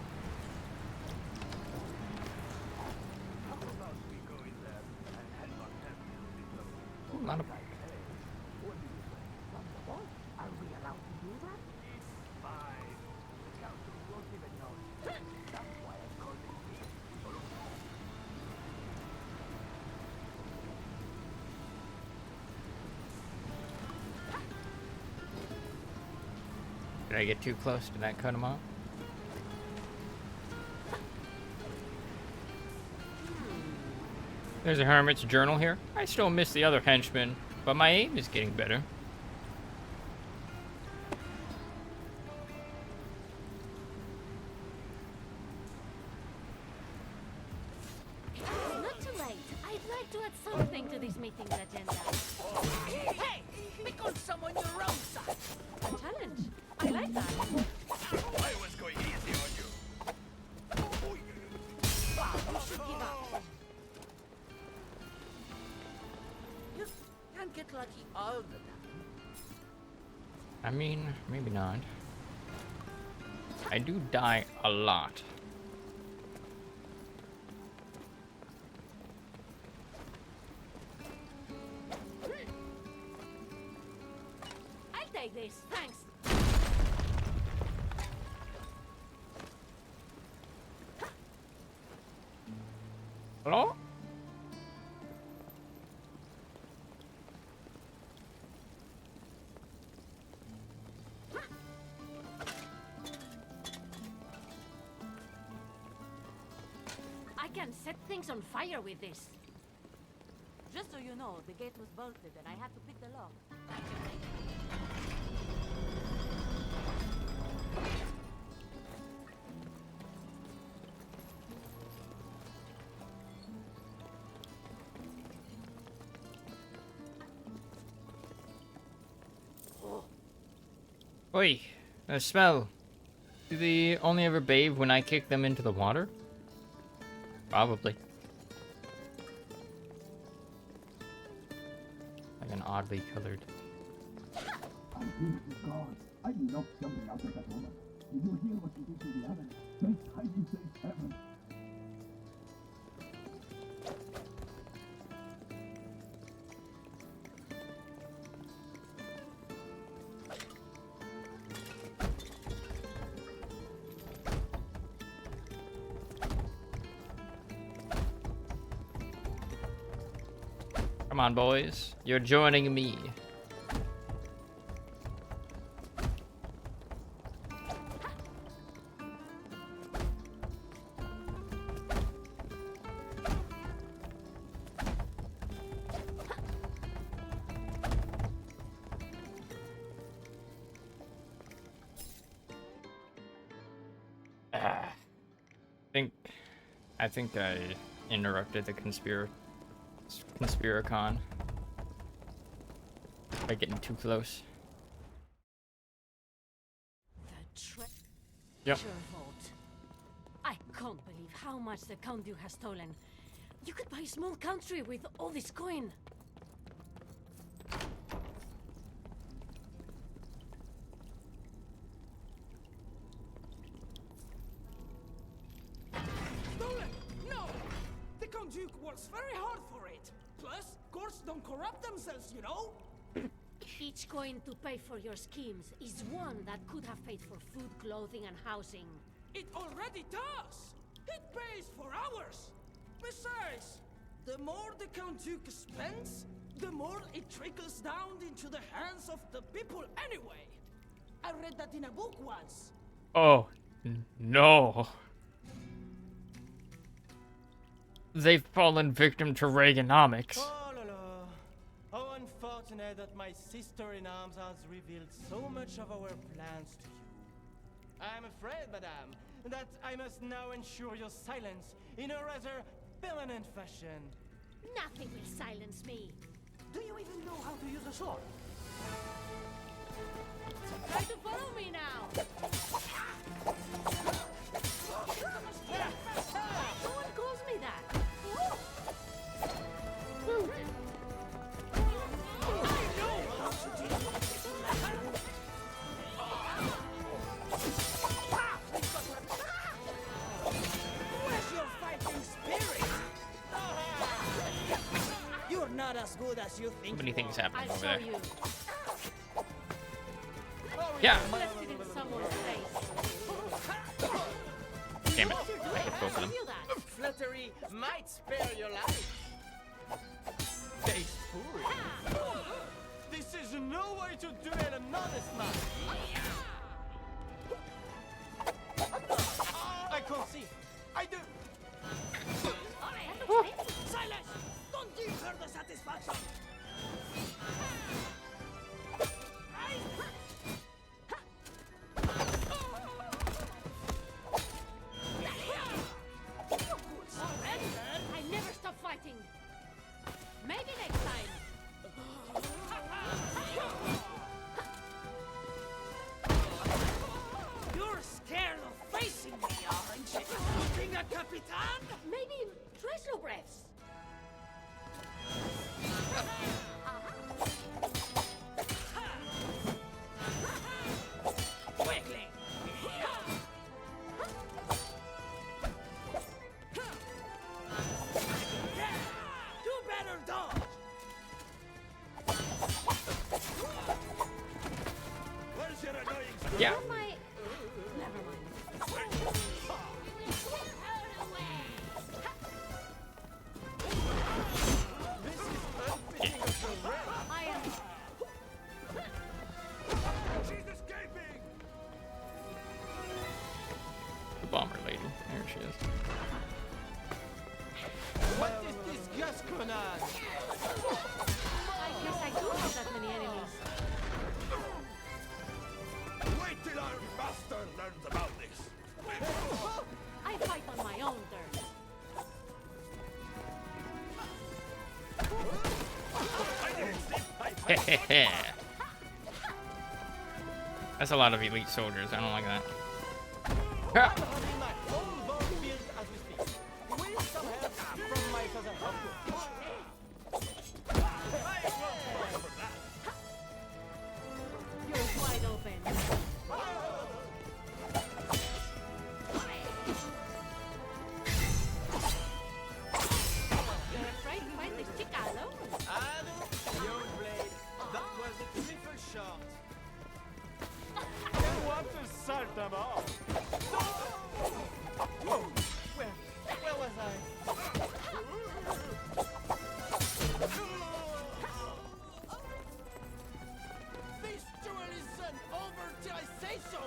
Not a... Are we allowed to do that? It's fine. The council won't even know. That's why I call it peace. Did I get too close? Did that cut him off? There's a hermit's journal here. I still miss the other henchmen, but my aim is getting better. Not too late. I'd like to add something to this meeting's agenda. Hey! Pick on someone your own side! A challenge. I like that. I was going easy on you. You should give up. You can't get lucky all the time. I mean, maybe not. I do die a lot. I'll take this. Thanks. Hello? I can set things on fire with this. Just so you know, the gate was bolted and I had to pick the lock. Oi, the smell. Do they only ever bathe when I kick them into the water? Probably. Like an oddly colored. I think it's God. I love jumping out of that woman. Did you hear what she did to the others? Best hiding place ever. Come on, boys. You're joining me. I think I interrupted the Conspiracon by getting too close. The treasure Yep. vault. I can't believe how much the Count Duke has stolen. You could buy a small country with all this coin. Stolen! No! The Count Duke works very hard for it. Plus, courts don't corrupt themselves, you know? Each coin to pay for your schemes is one that could have paid for food, clothing, and housing. It already does! It pays for ours! Besides, the more the Count Duke spends, the more it trickles down into the hands of the people anyway. I read that in a book once. Oh, no. They've fallen victim to Reaganomics. Oh, la, la. How unfortunate that my sister-in-arms has revealed so much of our plans to you. I'm afraid, madame, that I must now ensure your silence in a rather permanent fashion. Nothing will silence me. Do you even know how to use a sword? Try to follow me now. No one calls me that. Where's your fighting spirit? You're not as good as you think. Too many things happening I'll over show there. you. Yeah. Left it in someone's face. Damn it. I hit both of them. Feel that? Flattery might spare your life. Taste food. This is no way to do an honest man. I can't see. I do. Silence! further satisfaction. I never stop fighting. Maybe next time. You're scared of facing me, aren't you? Being a capitan? Maybe treasure breaths. Quickly. Do better, dodge. Where's your annoying Yeah. My... Never mind. I am... She's escaping! The bomber lady. There she is. What is this gasconade? I guess I do have that many enemies. Wait till our master learns about this. I fight on my own terms. That's a lot of elite soldiers. I don't like that. Building my own bomb field as we speak. With some help from my cousin Hopwood. You're wide open. You're afraid to fight this chica alone? And your blade. That was a triple shot. You want to start them off? Whoa! Where was I? This duel isn't over till I say so.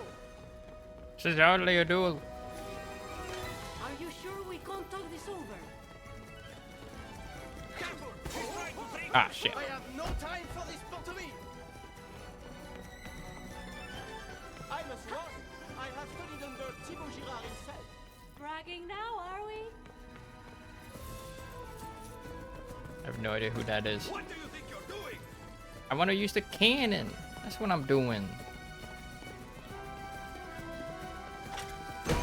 This is hardly a duel. Are you sure we can't talk this over? Ah, shit. I have no time for this pantomime. I must run. I have studied under Thibaut Girard himself. Bragging now, are we? I have no idea who that is. What do you think you're doing? I want to use the cannon. That's what I'm doing. I'd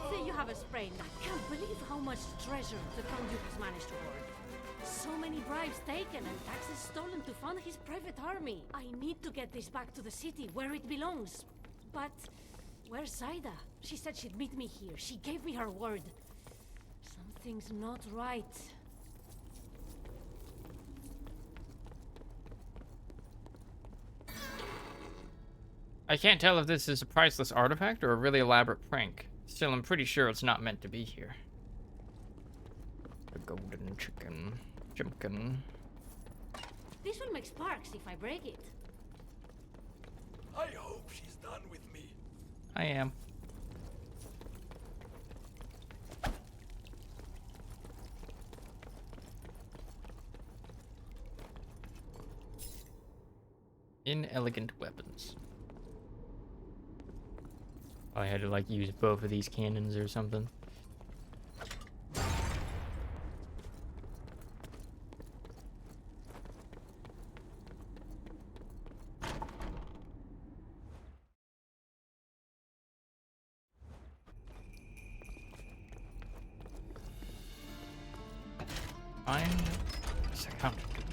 say you have a sprain. I can't believe how much treasure the Count Duke has managed to hoard. So many bribes taken and taxes stolen to fund his private army. I need to get this back to the city where it belongs. But where's Zaida? She said she'd meet me here. She gave me her word. Something's not right. I can't tell if this is a priceless artifact or a really elaborate prank. Still, I'm pretty sure it's not meant to be here. The golden chicken. Chimkin. This will make sparks if I break it. I hope she's done with me. I am. Inelegant weapons. I had to like use both of these cannons or something. Find Count Duke.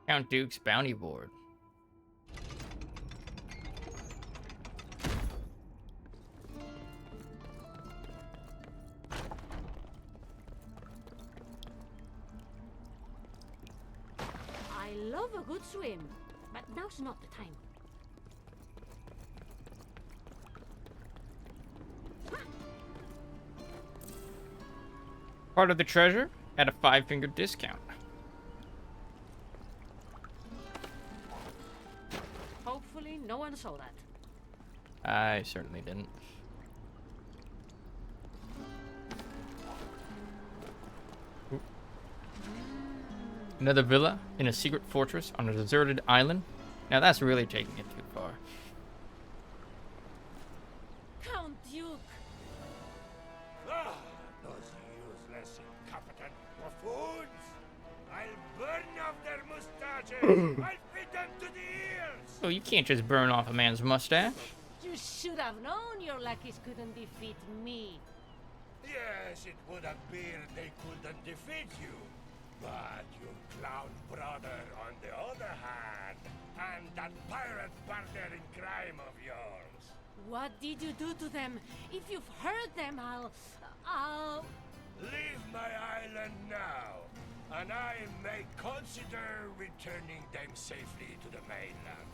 Count Duke's bounty board. I love a good swim, but now's not the time. Part of the treasure at a 5-finger discount. Hopefully no one saw that. I certainly didn't. Another villa in a secret fortress on a deserted island. Now that's really taking it too far. Count Duke! Ah, those useless, incompetent buffoons! I'll burn off their mustaches! I'll fit them to the ears! Oh, you can't just burn off a man's mustache. You should have known your lackeys couldn't defeat me. Yes, it would appear they couldn't defeat you. But your clown brother, on the other hand, and that pirate partner in crime of yours. What did you do to them? If you've hurt them, I'll... Leave my island now, and I may consider returning them safely to the mainland.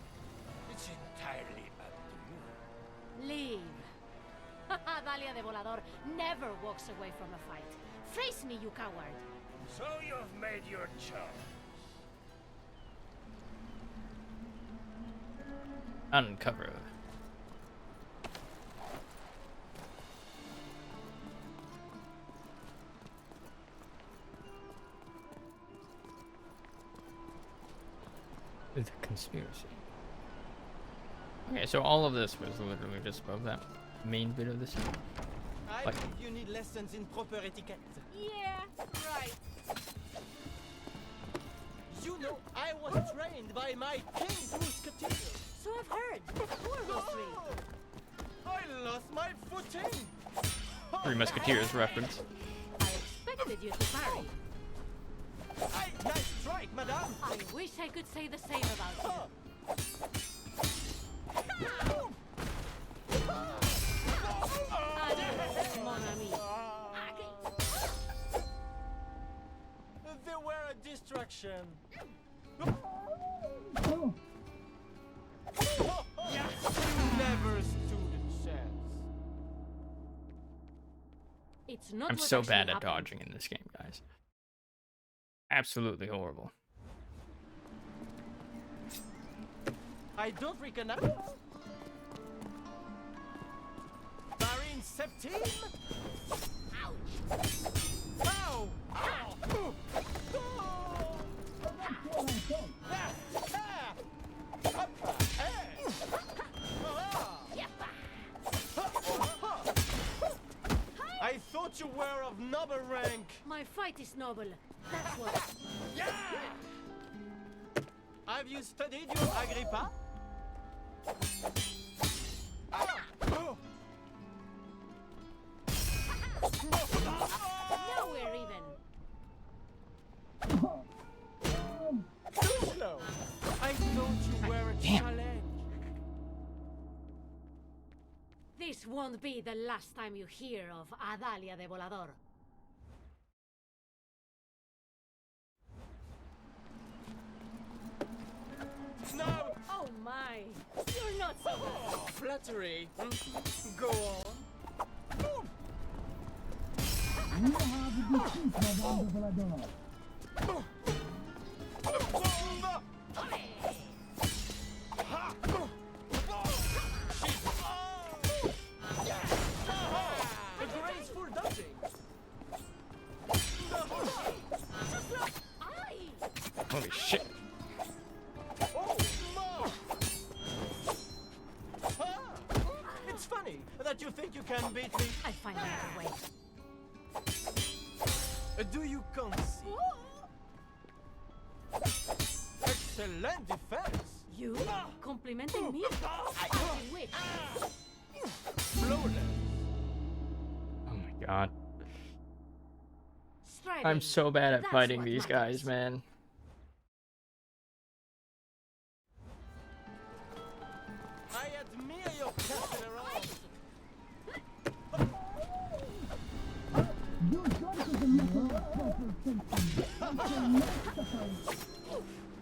It's entirely up to you. Leave. Adalia de Volador never walks away from a fight. Face me, you coward. So you've made your choice. Uncover. The conspiracy. Okay, so all of this was literally just above that main bit of this. I Like- believe you need lessons in proper etiquette. Yeah, right. You know, I was trained by my king's musketeers. So I've heard. Who are those three? I lost my footing. Three Musketeers reference. I expected you to parry. Nice strike, madame. I wish I could say the same about you. Adieu, mon ami. They were a distraction. You never stood a chance. It's not I'm what so actually bad at happened. dodging in this game, guys. Absolutely horrible. I don't recognize. Marine Septime? Ouch! Ow! Ow! Oh! I thought you were of noble rank. My fight is noble. That's what. Have you studied your Agrippa? Now we're even. Too slow. I thought you were a challenge. This won't be the last time you hear of Adalia de Volador. No! Oh my! You're not so bad. Flattery. Go on. A graceful dodging. Holy shit. Oh, no. It's funny that you think you can beat me. I'll find another way. Do you concede? Excellent defense. You? Complimenting me? I wish. Flawless. Oh my god. Striding. I'm so bad at That's fighting what these matters. guys, man. I admire your perseverance.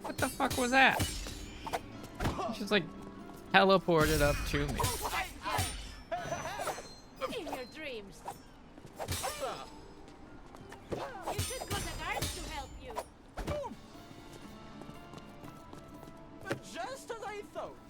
What the fuck was that? Just like teleported up to me. In your dreams. You should call the guards to help you. Just as I thought.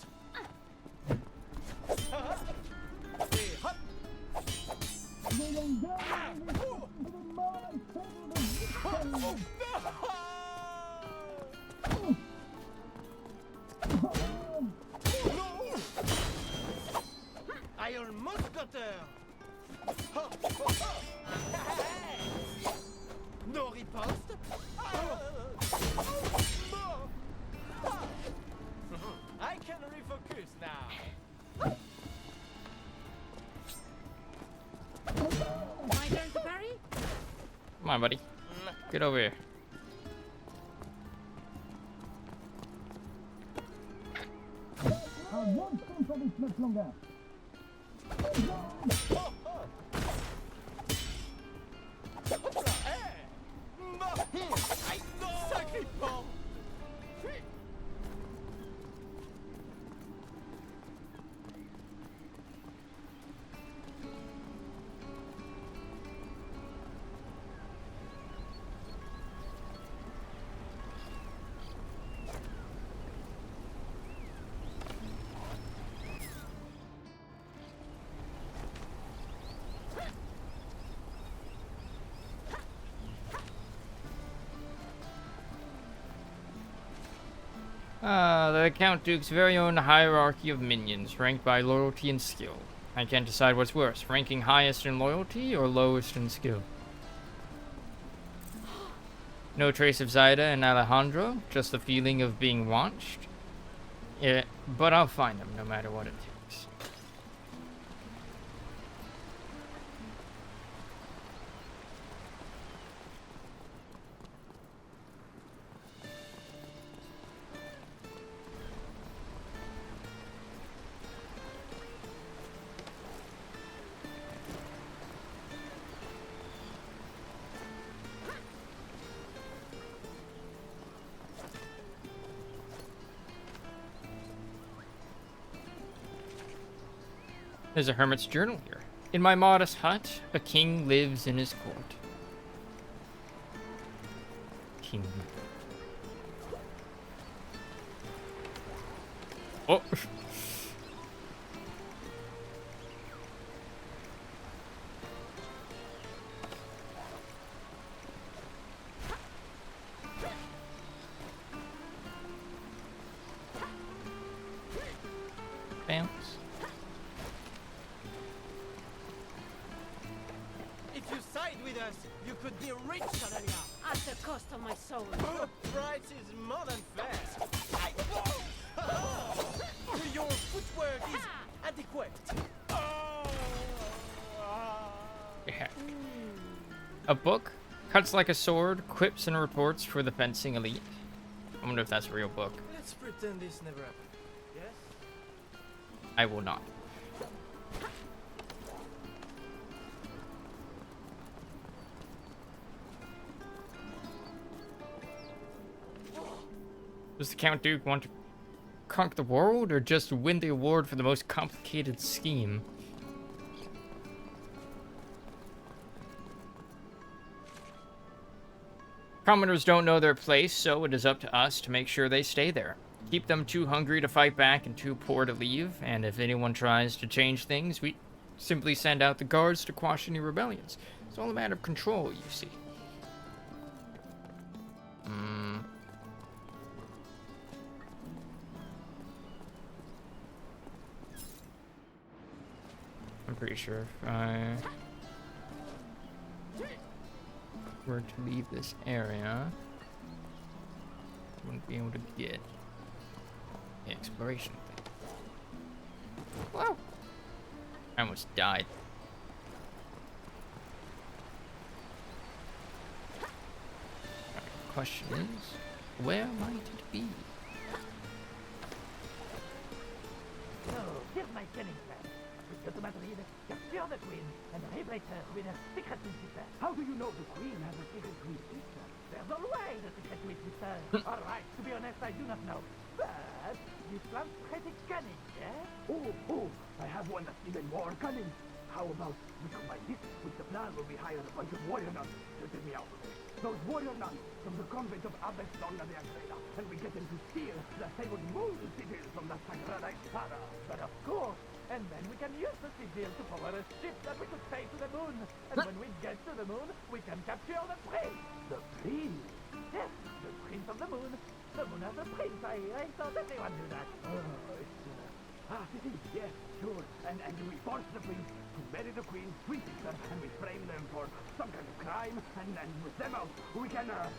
water. No riposte. I can refocus now. My turn to parry? Come on, buddy. Get over here. Sacré porc. The Count Duke's very own hierarchy of minions, ranked by loyalty and skill. I can't decide what's worse, ranking highest in loyalty or lowest in skill. No trace of Zaida and Alejandro, just the feeling of being watched. Yeah, but I'll find them no matter what it takes. There's a hermit's journal here. In my modest hut, a king lives in his court. King. Oh. Bounce. If you side with us, you could be rich, Adalia. At the cost of my soul. The price is more than fair. Your footwork is adequate. Yeah. A book? Cuts like a sword, quips and reports for the fencing elite. I wonder if that's a real book. Let's pretend this never happened. Yes? I will not. Does the Count Duke want to conquer the world or just win the award for the most complicated scheme? Commoners don't know their place, so it is up to us to make sure they stay there. Keep them too hungry to fight back and too poor to leave, and if anyone tries to change things, we simply send out the guards to quash any rebellions. It's all a matter of control, you see. I'm pretty sure if I were to leave this area, I wouldn't be able to get the exploration thing. Whoa! I almost died. Alright, question is, where might it be? So, here's my cunning plan. We go to Madrid, capture the queen, and replace her with a secret twin sister. How do you know the queen has a secret twin sister? There's always a secret twin sister. Alright, to be honest, I do not know. But, this plan's pretty cunning, yeah? Oh, I have one that's even more cunning. How about we combine this with the plan where we hire a bunch of warrior nuns to take me out? Those warrior nuns from the convent of Abbess Donna de Agreda, and we get them to steal the sacred moon sigil from the Sagrada Espada. But of course, and then we can use the sigil to power a ship that we could take to the moon. And when we get to the moon, we can capture the prince. The prince? Yes, the prince of the moon. The moon has a prince. I thought everyone knew that. It's Yes, sure. And we force the prince to marry the queen's twin sister, and we frame them for some kind of crime, and with them out, we can annex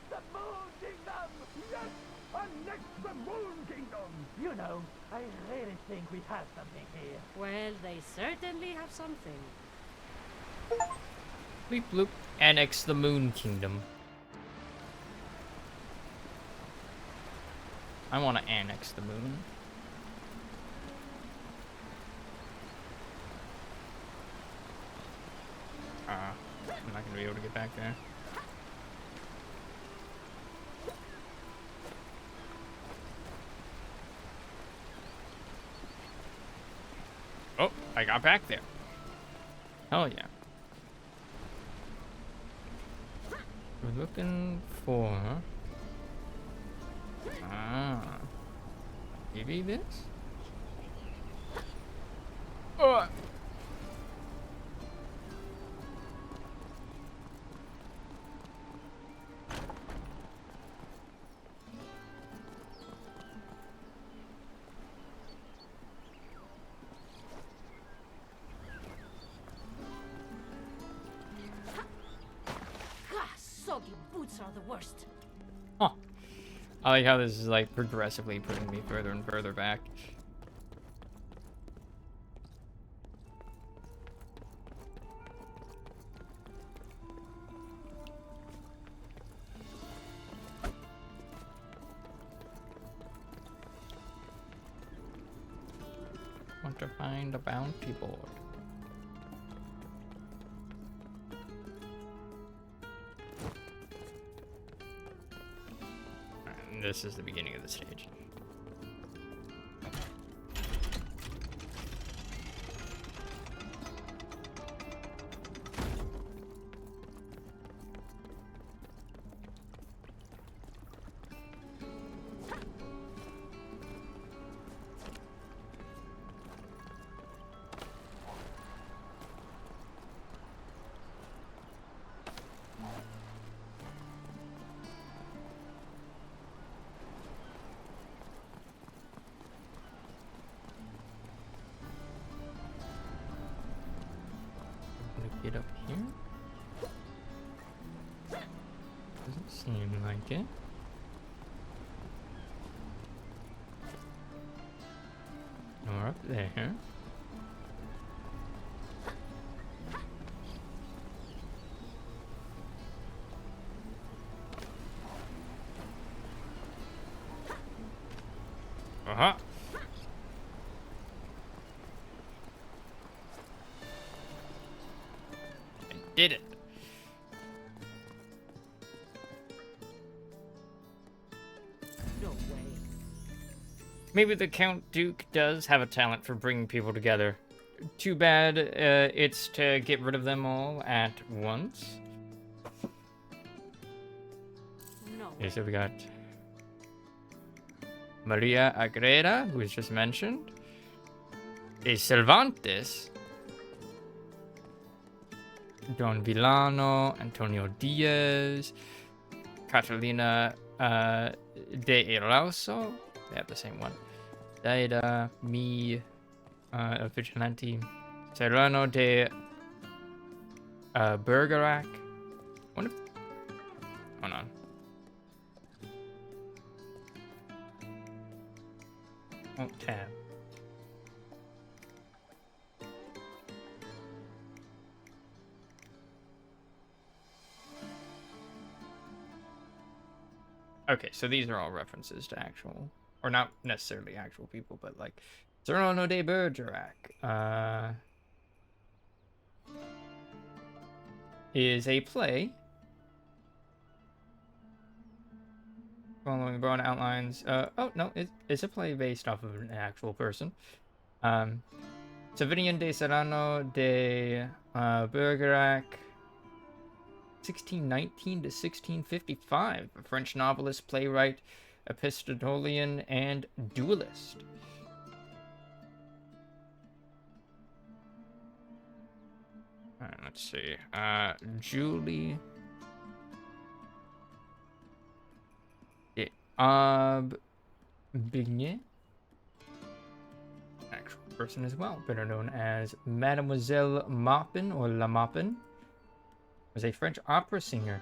the Moon Kingdom! Yes! Annex the Moon Kingdom! You know, I really think we have something here. Well, they certainly have something. Bleep bloop. Annex the Moon Kingdom. I want to annex the moon. I'm not gonna be able to get back there. Oh, I got back there. Hell yeah. We're looking for... maybe this? Oh! Gah, soggy boots are the worst. Huh. I like how this is like progressively putting me further and further back. Want to find a bounty board. And this is the beginning of the stage. Get up here? Doesn't seem like it. Nor up there. Uh-huh. Did it. No way. Maybe the Count Duke does have a talent for bringing people together. Too bad it's to get rid of them all at once. No Okay, way. so we got Maria Agreda, who was just mentioned. De Cervantes. Don Villano, Antonio Diaz, Catalina de Erauso, they have the same one. Daida, me, Vigilante, Serrano de Bergerac. What if... Hold on. Won't tab. Okay, so these are all references to actual, or not necessarily actual people, but like Serrano de Bergerac is a play following broad outlines. Oh no, it's a play based off of an actual person. Severien de Serrano de Bergerac. 1619 to 1655, a French novelist, playwright, epistolarian, and duelist. Alright, let's see. Julie de Aubigné. person as well, better known as Mademoiselle Maupin or La Maupin, was a French opera singer.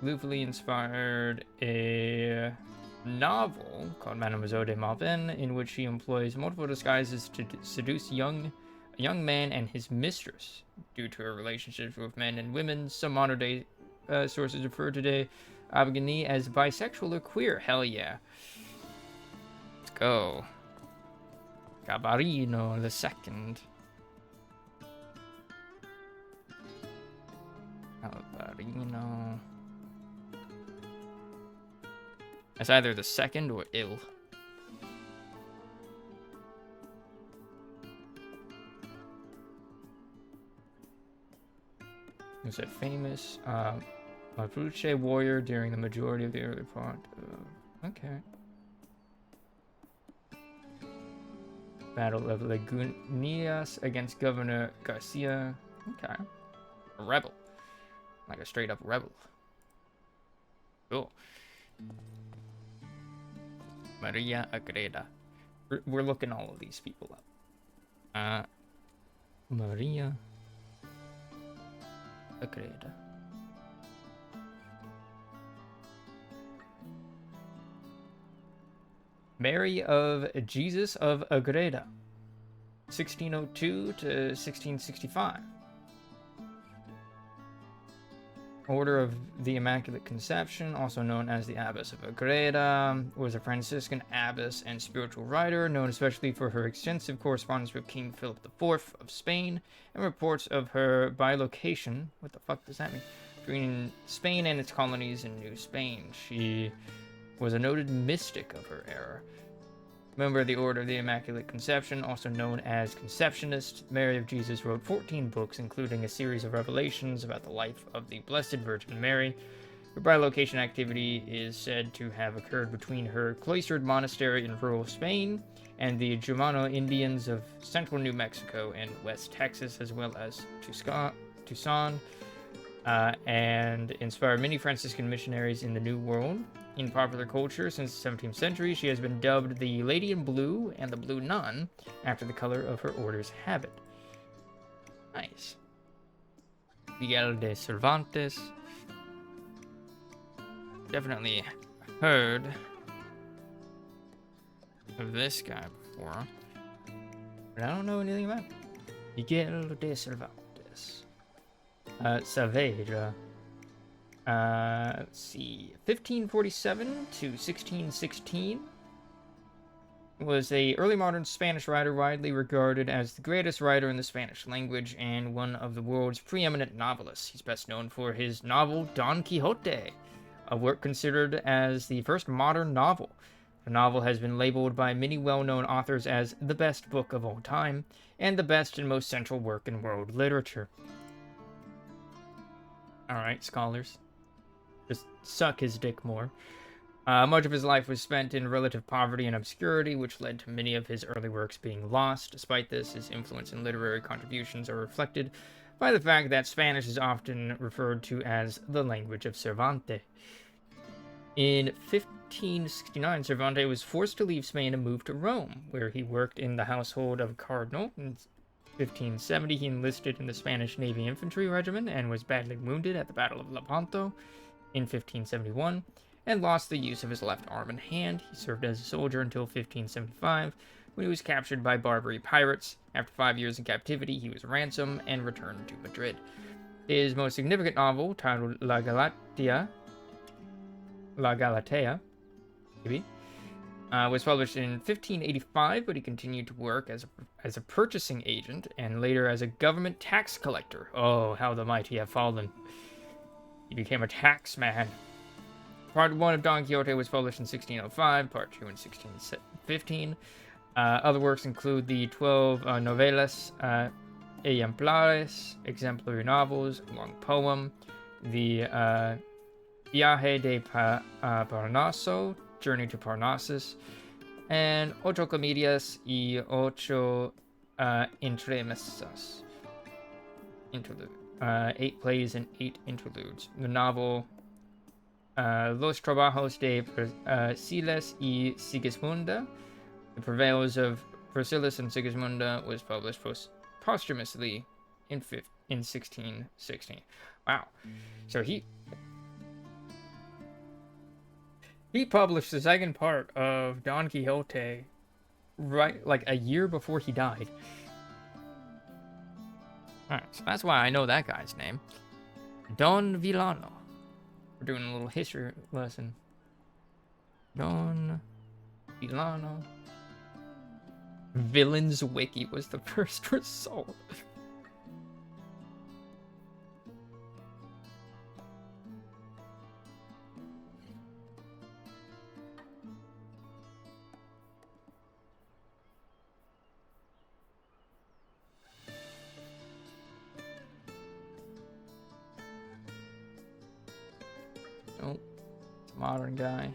Loosely inspired a novel called Mademoiselle de Maupin, in which she employs multiple disguises to seduce a young man and his mistress. Due to her relationships with men and women, some modern-day sources refer to Abigail as bisexual or queer. Hell yeah. Let's go. Gabarino the Second. Gabarino. It's either the second or ill. He was a famous Mapuche warrior during the majority of the early part of... Okay. Battle of Lagunitas against Governor Garcia. Okay. A rebel. Like a straight up rebel. Cool. Maria Agreda. We're looking all of these people up. Maria Agreda. Mary of Jesus of Agreda, 1602 to 1665. Order of the Immaculate Conception, also known as the Abbess of Agreda, was a Franciscan abbess and spiritual writer, known especially for her extensive correspondence with King Philip IV of Spain, and reports of her bilocation, what the fuck does that mean, between Spain and its colonies in New Spain. She was a noted mystic of her era. Member of the Order of the Immaculate Conception, also known as Conceptionist, Mary of Jesus wrote 14 books, including a series of revelations about the life of the Blessed Virgin Mary. Her bilocation activity is said to have occurred between her cloistered monastery in rural Spain and the Jumano Indians of central New Mexico and West Texas, as well as Tucson, and inspired many Franciscan missionaries in the New World. In popular culture since the 17th century, she has been dubbed the Lady in Blue and the Blue Nun, after the color of her order's habit. Nice. Miguel de Cervantes. Definitely heard of this guy before, but I don't know anything about him. Miguel de Cervantes. Saavedra. Let's see, 1547 to 1616, was a early modern Spanish writer widely regarded as the greatest writer in the Spanish language and one of the world's preeminent novelists. He's best known for his novel Don Quixote, a work considered as the first modern novel. The novel has been labeled by many well-known authors as the best book of all time and the best and most central work in world literature. Alright, scholars. Just suck his dick more. Much of his life was spent in relative poverty and obscurity, which led to many of his early works being lost. Despite this, his influence and literary contributions are reflected by the fact that Spanish is often referred to as the language of Cervantes. In 1569, Cervantes was forced to leave Spain and move to Rome, where he worked in the household of a cardinal. In 1570, he enlisted in the Spanish Navy Infantry Regiment and was badly wounded at the Battle of Lepanto in 1571, and lost the use of his left arm and hand. He served as a soldier until 1575, when he was captured by Barbary pirates. After 5 years in captivity, he was ransomed and returned to Madrid. His most significant novel, titled La Galatea, maybe, was published in 1585, but he continued to work as a purchasing agent and later as a government tax collector. Oh, how the mighty have fallen. He became a tax man. Part 1 of Don Quixote was published in 1605, Part 2 in 1615. Other works include the 12 novelas ejemplares, exemplary novels, a long poem, the Viaje de Parnaso, Journey to Parnassus, and Ocho Comedias y Ocho Entremesas, 8 plays, and 8 interludes. The novel Los Trabajos de Persiles y Sigismunda, The Travails of Persiles and Sigismunda, was published posthumously in 1616. Wow. So he published the second part of Don Quixote right like a year before he died. Alright, so that's why I know that guy's name. Don Villano. We're doing a little history lesson. Don Villano. Villains Wiki was the first result. Oh, it's a modern guy.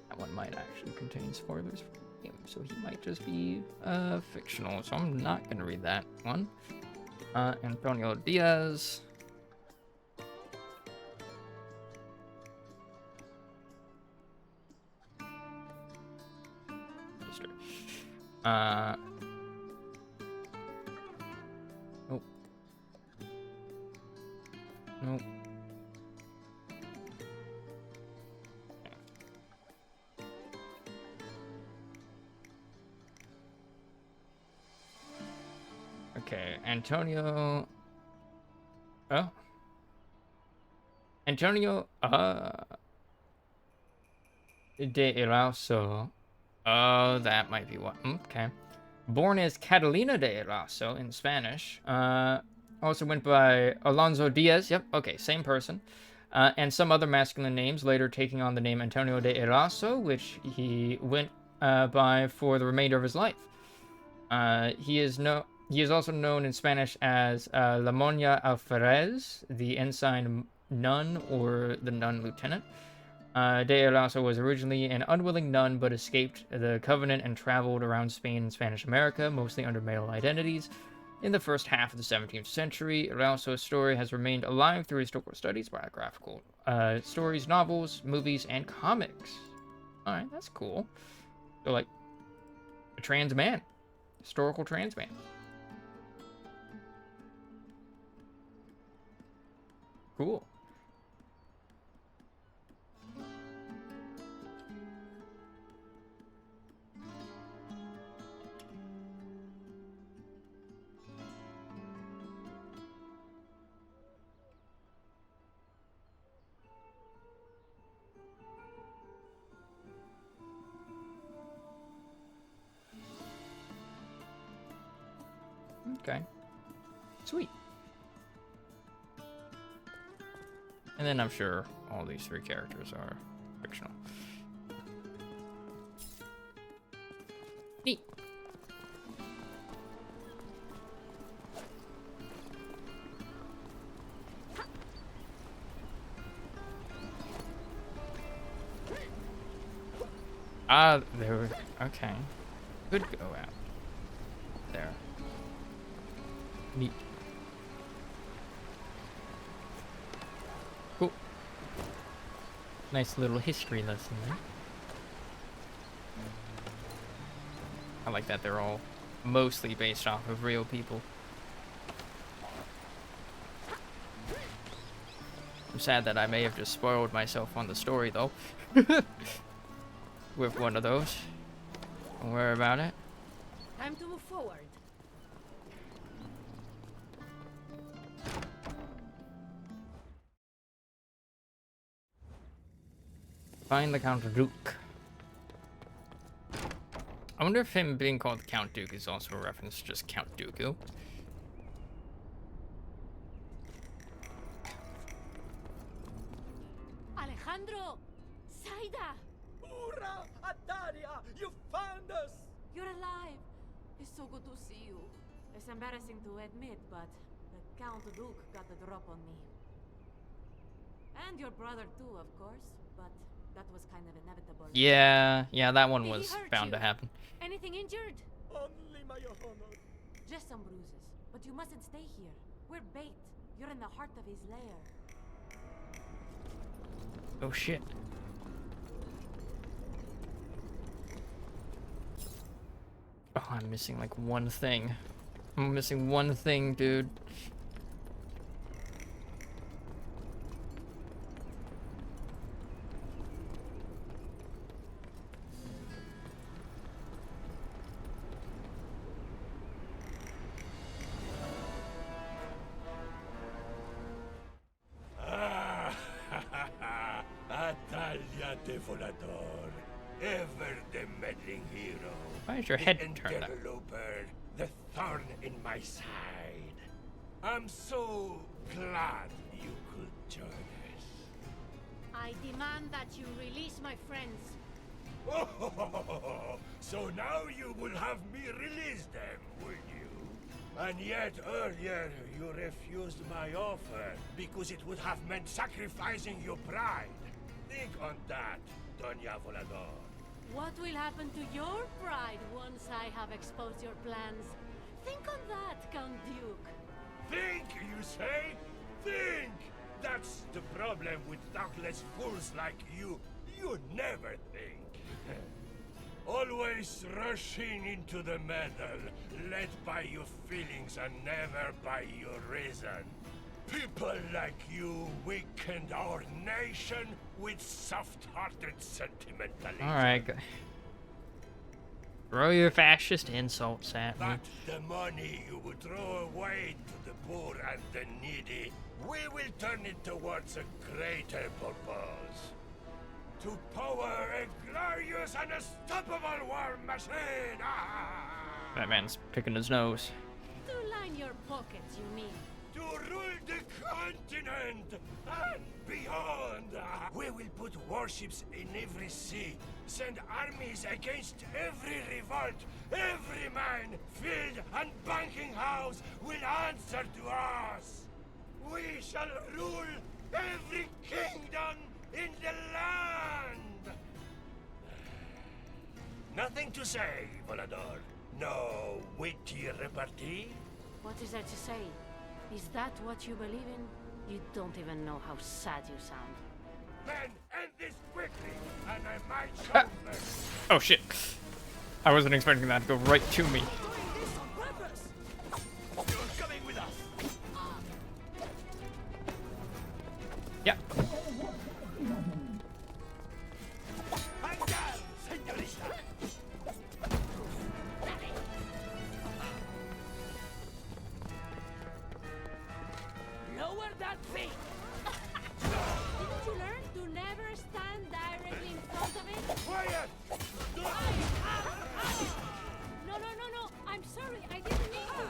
That one might actually contain spoilers for the game, so he might just be fictional, so I'm not going to read that one. Antonio Diaz. Nope. Nope. Okay, Antonio. Oh. Antonio de Eraso. Oh, that might be what. Okay. Born as Catalina de Eraso in Spanish. Also went by Alonso Diaz. Yep, okay, same person. And some other masculine names, later taking on the name Antonio de Eraso, which he went by for the remainder of his life. He is also known in Spanish as La Moña Alferez, the ensign nun or the nun lieutenant. De Eraso was originally an unwilling nun, but escaped the convent and traveled around Spain and Spanish America, mostly under male identities. In the first half of the 17th century, Eraso's story has remained alive through historical studies, biographical stories, novels, movies, and comics. Alright, that's cool. So, like, a trans man. Historical trans man. Cool. Okay. Sweet. And then I'm sure all these 3 characters are fictional. Neat. There we go. Okay. Could go out. There. Neat. Cool. Nice little history lesson there. I like that they're all mostly based off of real people. I'm sad that I may have just spoiled myself on the story, though. With one of those. Don't worry about it. Time to move forward. Find the Count Duke. I wonder if him being called Count Duke is also a reference to just Count Dooku. Alejandro! Saida! Hurrah! Adaria! You found us! You're alive! It's so good to see you. It's embarrassing to admit, but the Count Duke got the drop on me. And your brother too, of course, but that was kind of inevitable. Yeah, that one Did he was hurt bound you? to happen. Anything injured? Only my honor. Just some bruises. But you mustn't stay here. We're bait. You're in the heart of his lair. Oh shit. Oh, I'm missing like one thing. I'm missing one thing, dude. Atalia de Volador, ever the meddling hero. Why is your the head turned up? interloper, the thorn in my side. I'm so glad you could join us. I demand that you release my friends. Oh, so now you will have me release them, will you? And yet earlier you refused my offer because it would have meant sacrificing your pride. Think on that, Doña Volador. What will happen to your pride once I have exposed your plans? Think on that, Count Duke. Think, you say? Think! That's the problem with thoughtless fools like you. You never think. Always rushing into the metal, led by your feelings and never by your reason. People like you weakened our nation with soft-hearted sentimentalism. Alright, throw your fascist insults at me. But the money you would throw away to the poor and the needy, we will turn it towards a greater purpose. To power a glorious and unstoppable war machine! That man's picking his nose. To line your pockets, you mean? To rule the continent and beyond! We will put warships in every sea, send armies against every revolt. Every man, field, and banking house will answer to us. We shall rule every kingdom in the land! Nothing to say, Volador. No witty repartee? What is there to say? Is that what you believe in? You don't even know how sad you sound. Then end this quickly, and I might show first. Oh shit. I wasn't expecting that to go right to me. Doing this on purpose. You're coming with us. Yeah. Angal, señorita. Lower that thing. Didn't you learn to never stand directly in front of it? Quiet! No. I'm sorry. I didn't mean to.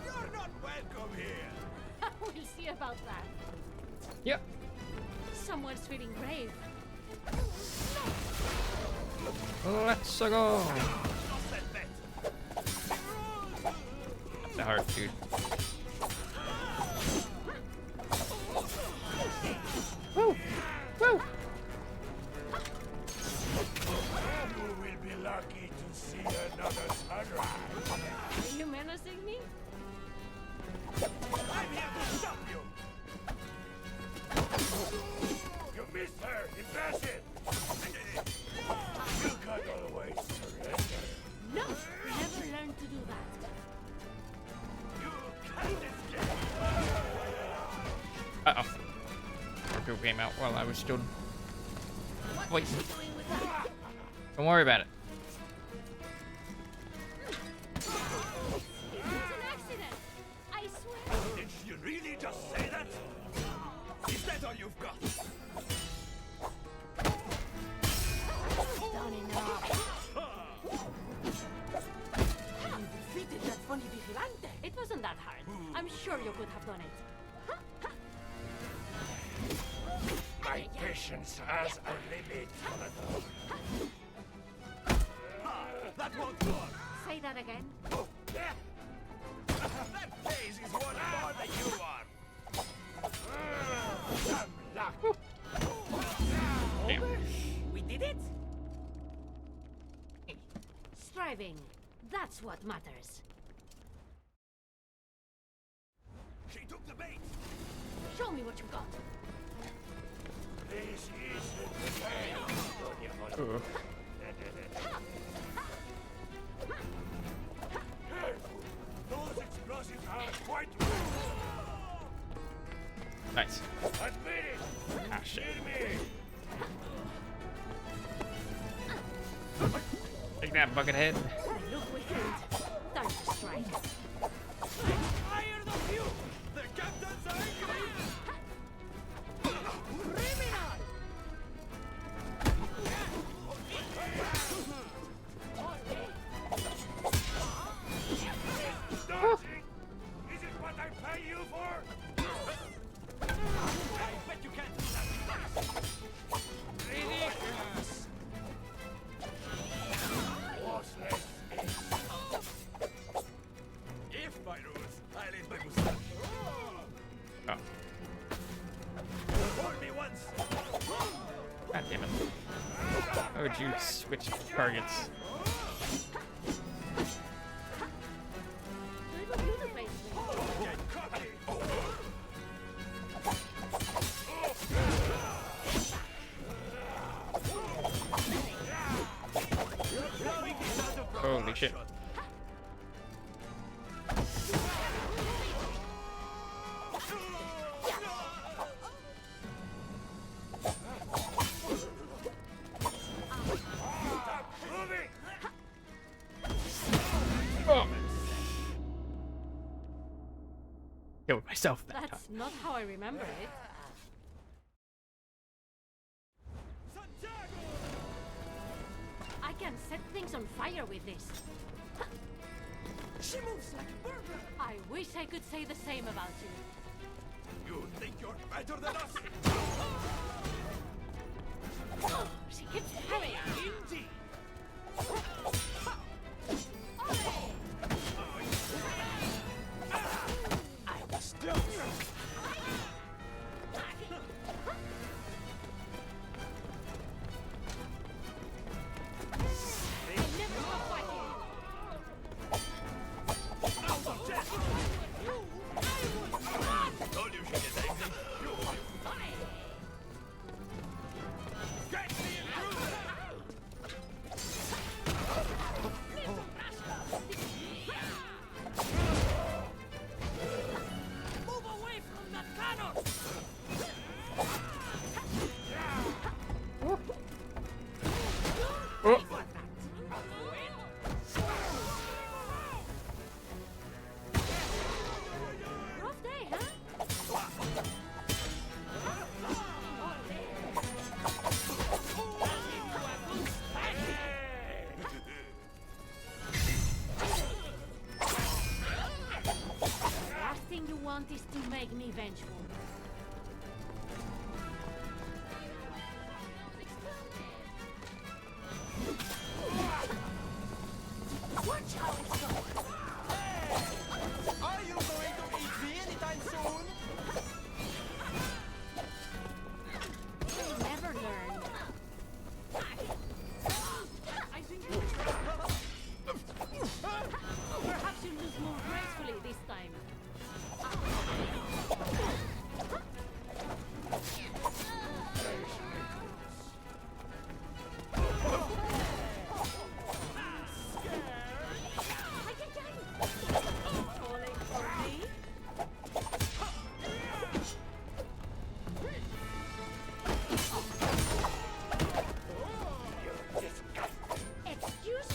You're not welcome here. We'll see about that. Yep. Someone's feeling brave. Let's go. That hurt, dude. Woo! Woo! You will be lucky to see another sunrise. Are you menacing me? I'm here to stop you. You missed her. Impressive. You can't always surrender. No. Never learned to do that. You can't escape. Uh-oh. Scorpio came out while I was still waiting. Don't worry about it. It was an accident. I swear. Did you really just say that? Is that all you've got? Done enough. You defeated that funny vigilante. It wasn't that hard. I'm sure you could have done it. My patience has a limit, Volador. That won't work. Say that again. That phase is worth more than you are. Damn. We did it? Striving. That's what matters. She took the bait. Show me what you got. This isn't the game. Ooh. Those explosives are quite real. Nice. Admit it. Ah, shit. Hear me. Take that, Buckethead. Look weekend. Time to strike. Tired of you. The captain's angry. Criminal! Dodging. Is it what I pay you for? I bet you can't do that. Ridiculous. Bossless. If by rules, I leave my mustache. Oh. Hold me once. God damn it. Why would you switch targets? Little you the face me. Get cocky. Holy shit. Stop moving. Oh. Killed myself that time. That's not how I remember it. Santiago. I can set things on fire with this. She moves like a burglar. I wish I could say the same about you. You think you're better than us? She keeps coming. Indeed. I was close. I never stop fighting. Told you she gets angry. Get the intruder! Move away from that cannon. Oh. Rough day, huh? Last thing you want is to make me vengeful. Watch how it's going. Are you going to eat me anytime soon? They never learn. I think Perhaps you lose more gracefully this time. Falling for me? Excuse me?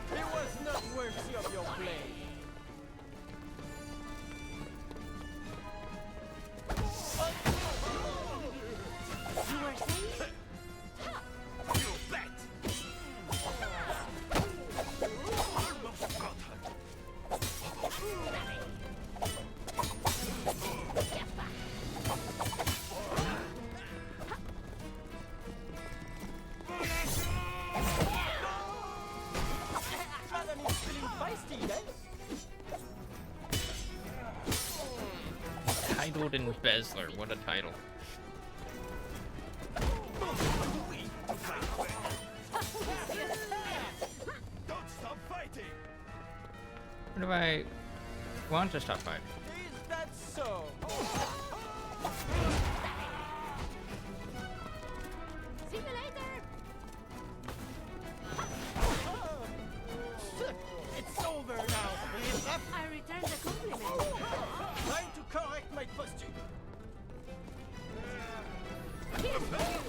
He was not worthy of your blade. You were saying? You bet! Almost got her. Untitled Embezzler. What a title. Don't stop fighting! Or do I want to stop fighting? Is that so? See you later! It's over now. Listen, I return the compliment. trying to correct my posture. Here's for you.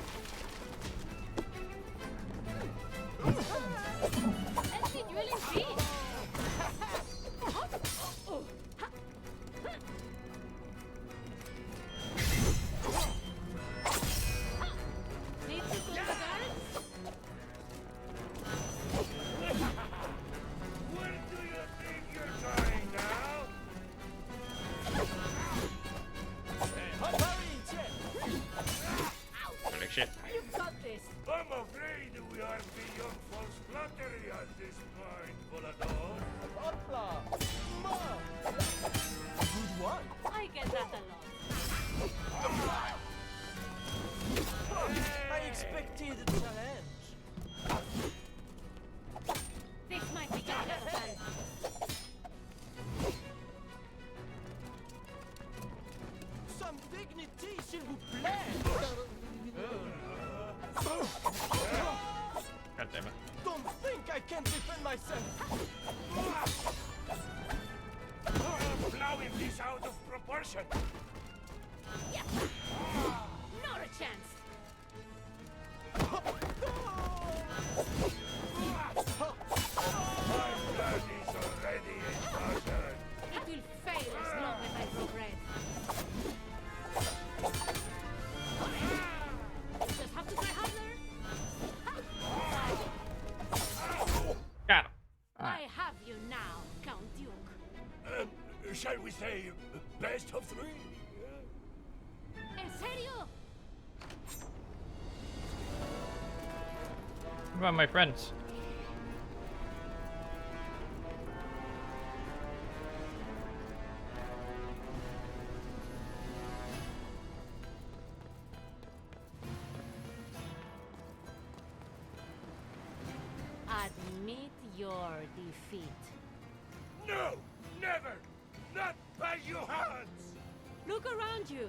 Let me duel in peace. Oh. Need to call the guards? Where do you think you're going now? Holy shit. You've got this. I'm afraid we are beyond false flattery at this point, Volador. Hopla! More! Good one. I get that a lot. I expected a challenge. This might be getting out of hand. Some dignity, s'il vous plaît. God damn it. Don't think I can defend myself. I'm blowing this out of proportion. Not a chance. My blood is already in motion. It will fail as long as I progress. Just have to try harder. Got him. I have you now, Count Duke. Shall we say best of three? En serio? What about my friends? Admit your defeat. No! Never! Not by your hands! Look around you.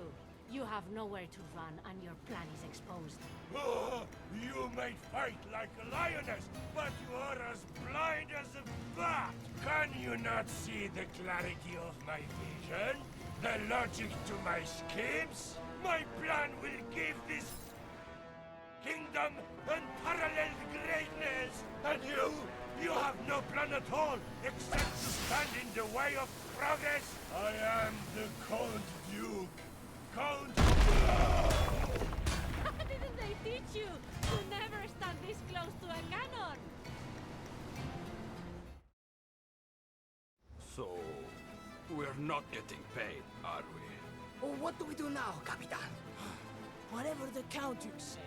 You have nowhere to run and your plan is exposed. Oh, you may fight like a lioness, but you are as blind as a bat! Can you not see the clarity of my vision? The logic to my schemes? My plan will give this kingdom unparalleled greatness! And you have no plan at all, except to stand in the way of progress! I am the Count Duke. Count... Didn't they teach you to never stand this close to a cannon? So, we're not getting paid, are we? Oh, what do we do now, Capitan? Whatever the Count Duke says.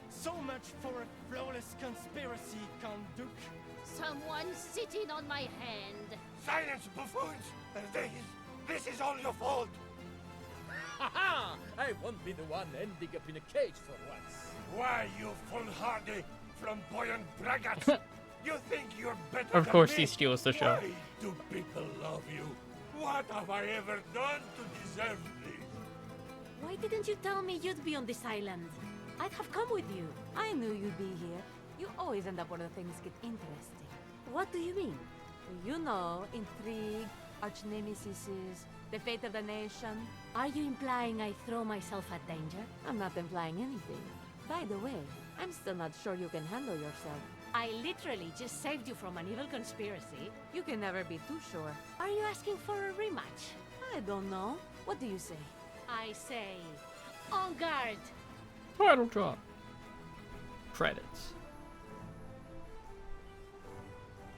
So much for a flawless conspiracy, Count Duke. Someone sitting on my hand. Silence, buffoons! This is all your fault! Ha! I won't be the one ending up in a cage for once. Why, you foolhardy, flamboyant braggarts! You think you're better Of than course me? he steals the show. Why do people love you? What have I ever done to deserve this? Why didn't you tell me you'd be on this island? I'd have come with you. I knew you'd be here. You always end up where the things get interesting. What do you mean? You know, intrigue, arch nemesis, the fate of the nation. Are you implying I throw myself at danger? I'm not implying anything. By the way, I'm still not sure you can handle yourself. I literally just saved you from an evil conspiracy. You can never be too sure. Are you asking for a rematch? I don't know. What do you say? I say, en garde! Title drop. Credits.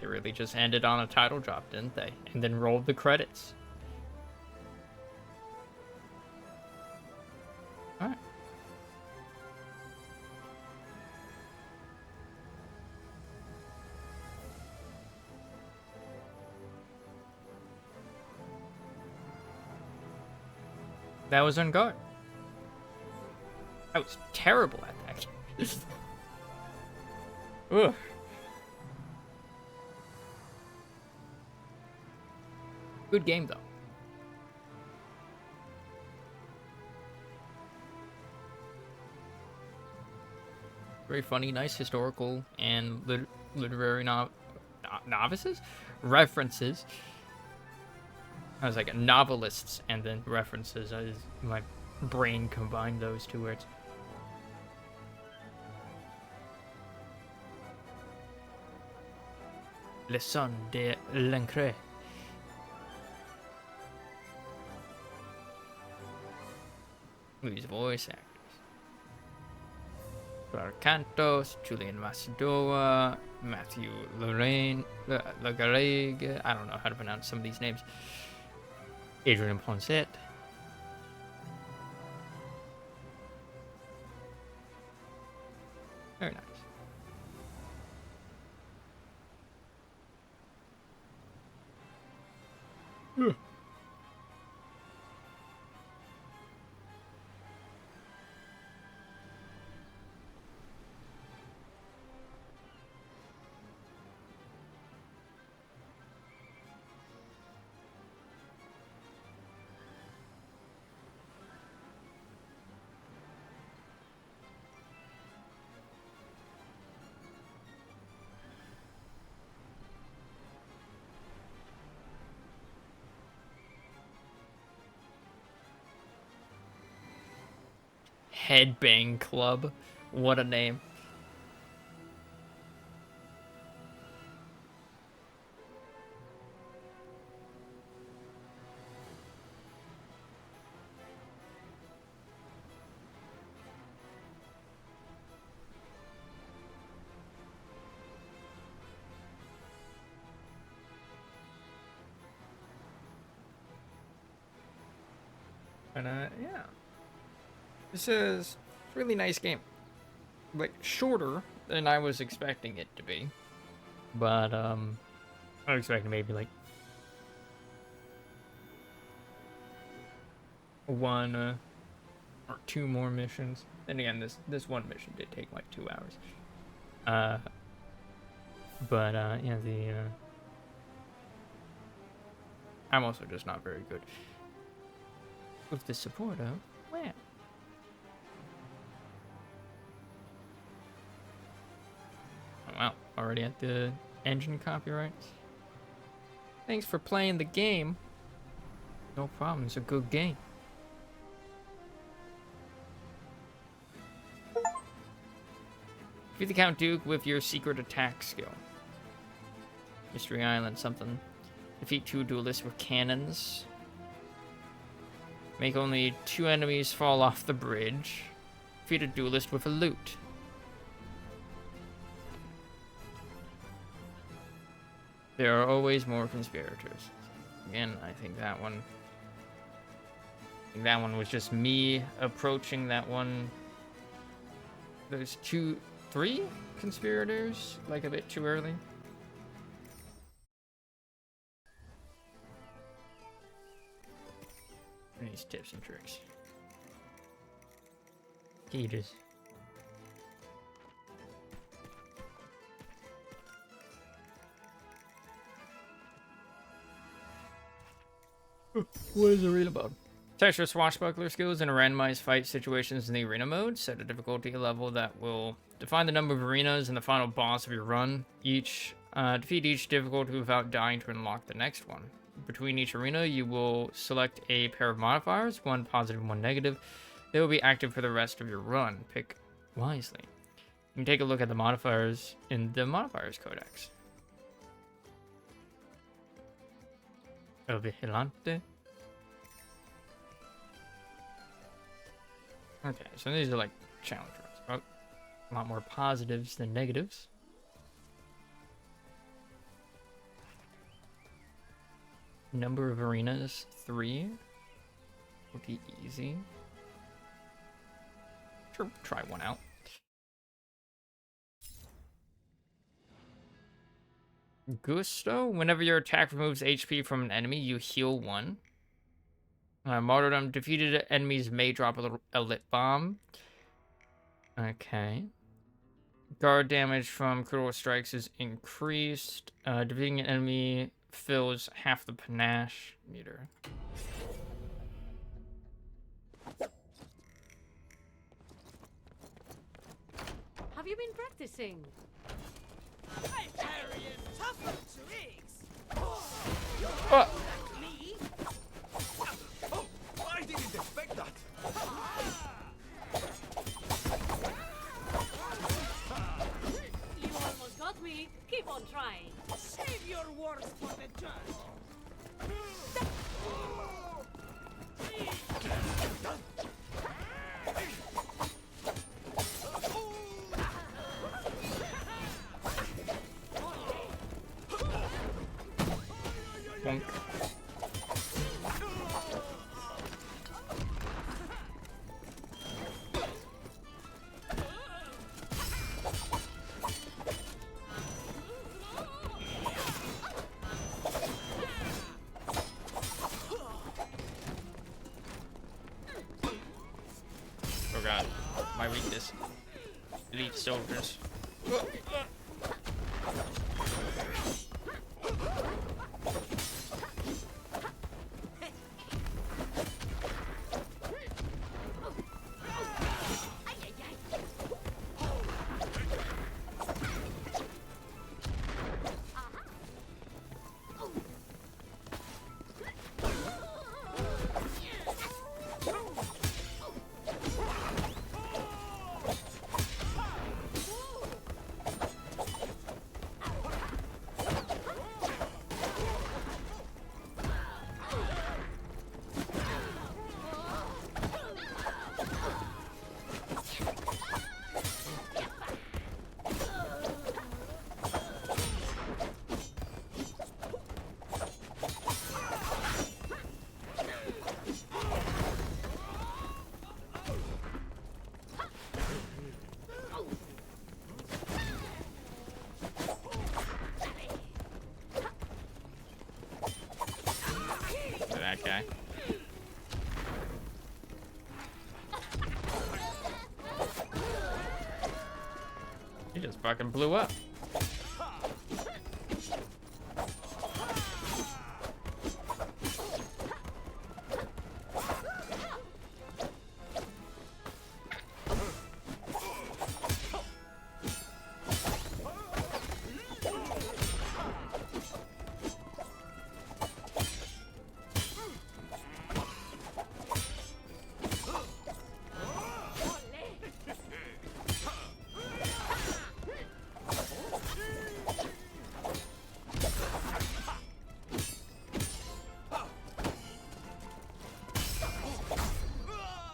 They really just ended on a title drop, didn't they? And then rolled the credits. Alright. That was on Garde. I was terrible at that game. Ugh. Good game, though. Very funny, nice historical and literary novices? References. I was like novelists and then references. My brain combined those two words. Le son de l'encre. These voice actors. Clara Cantos, Julian Macedoa, Matthew Lagarrigue. I don't know how to pronounce some of these names. Adrian Poncet. Very nice. Headbang Club. What a name. And yeah. This is a really nice game. Like, shorter than I was expecting it to be. But, I was expecting maybe, like, one or two more missions. And again, this one mission did take, like, 2 hours. Yeah, I'm also just not very good with the support of WAM. Wow, already at the engine copyrights. Thanks for playing the game. No problem, it's a good game. Defeat the Count Duke with your secret attack skill. Mystery Island, something. Defeat 2 duelists with cannons. Make only 2 enemies fall off the bridge. Defeat a duelist with a lute. There are always more conspirators. Again, I think that one was just me approaching that one. There's 3 conspirators, like a bit too early. These tips and tricks. Cages. What is the read about? Test your swashbuckler skills in a randomized fight situations in the arena mode. Set a difficulty level that will define the number of arenas and the final boss of your run. Defeat each difficulty without dying to unlock the next one. Between each arena, you will select a pair of modifiers, one positive and one negative. They will be active for the rest of your run. Pick wisely. You can take a look at the modifiers in the modifiers codex. El Vigilante. Okay, so these are like challenge runs. A lot more positives than negatives. Number of arenas, 3. Would be easy. Sure, try one out. Gusto. Whenever your attack removes HP from an enemy, you heal 1. Martyrdom. Defeated enemies may drop a lit bomb. Okay. Guard damage from critical strikes is increased. Defeating an enemy fills half the panache meter. Have you been practicing? I'm carrying tougher tricks. Oh. Me? Oh, I didn't expect that. You almost got me. Keep on trying. Save your words for the judge. Bonk. Oh god, my weakness. Elite soldiers. That guy. He just fucking blew up.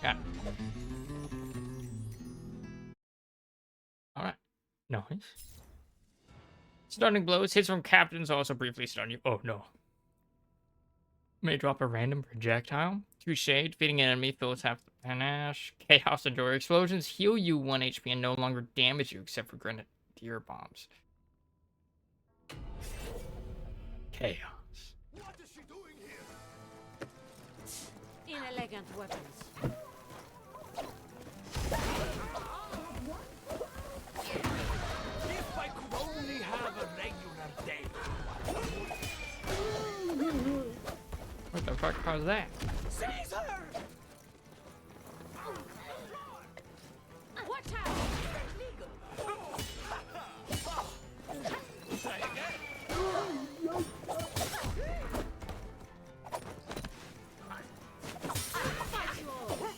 Yeah. Alright. Nice. Stunning blows. Hits from captains also briefly stun you. Oh no. May drop a random projectile. Touche. Defeating an enemy fills half the panache. Chaos and door explosions heal you 1 HP and no longer damage you except for grenadier bombs. Chaos. What is she doing here? Inelegant weapons. If I could only have a regular day. What the fuck caused that? Seize her! Watch out! Try again. Fight you all. But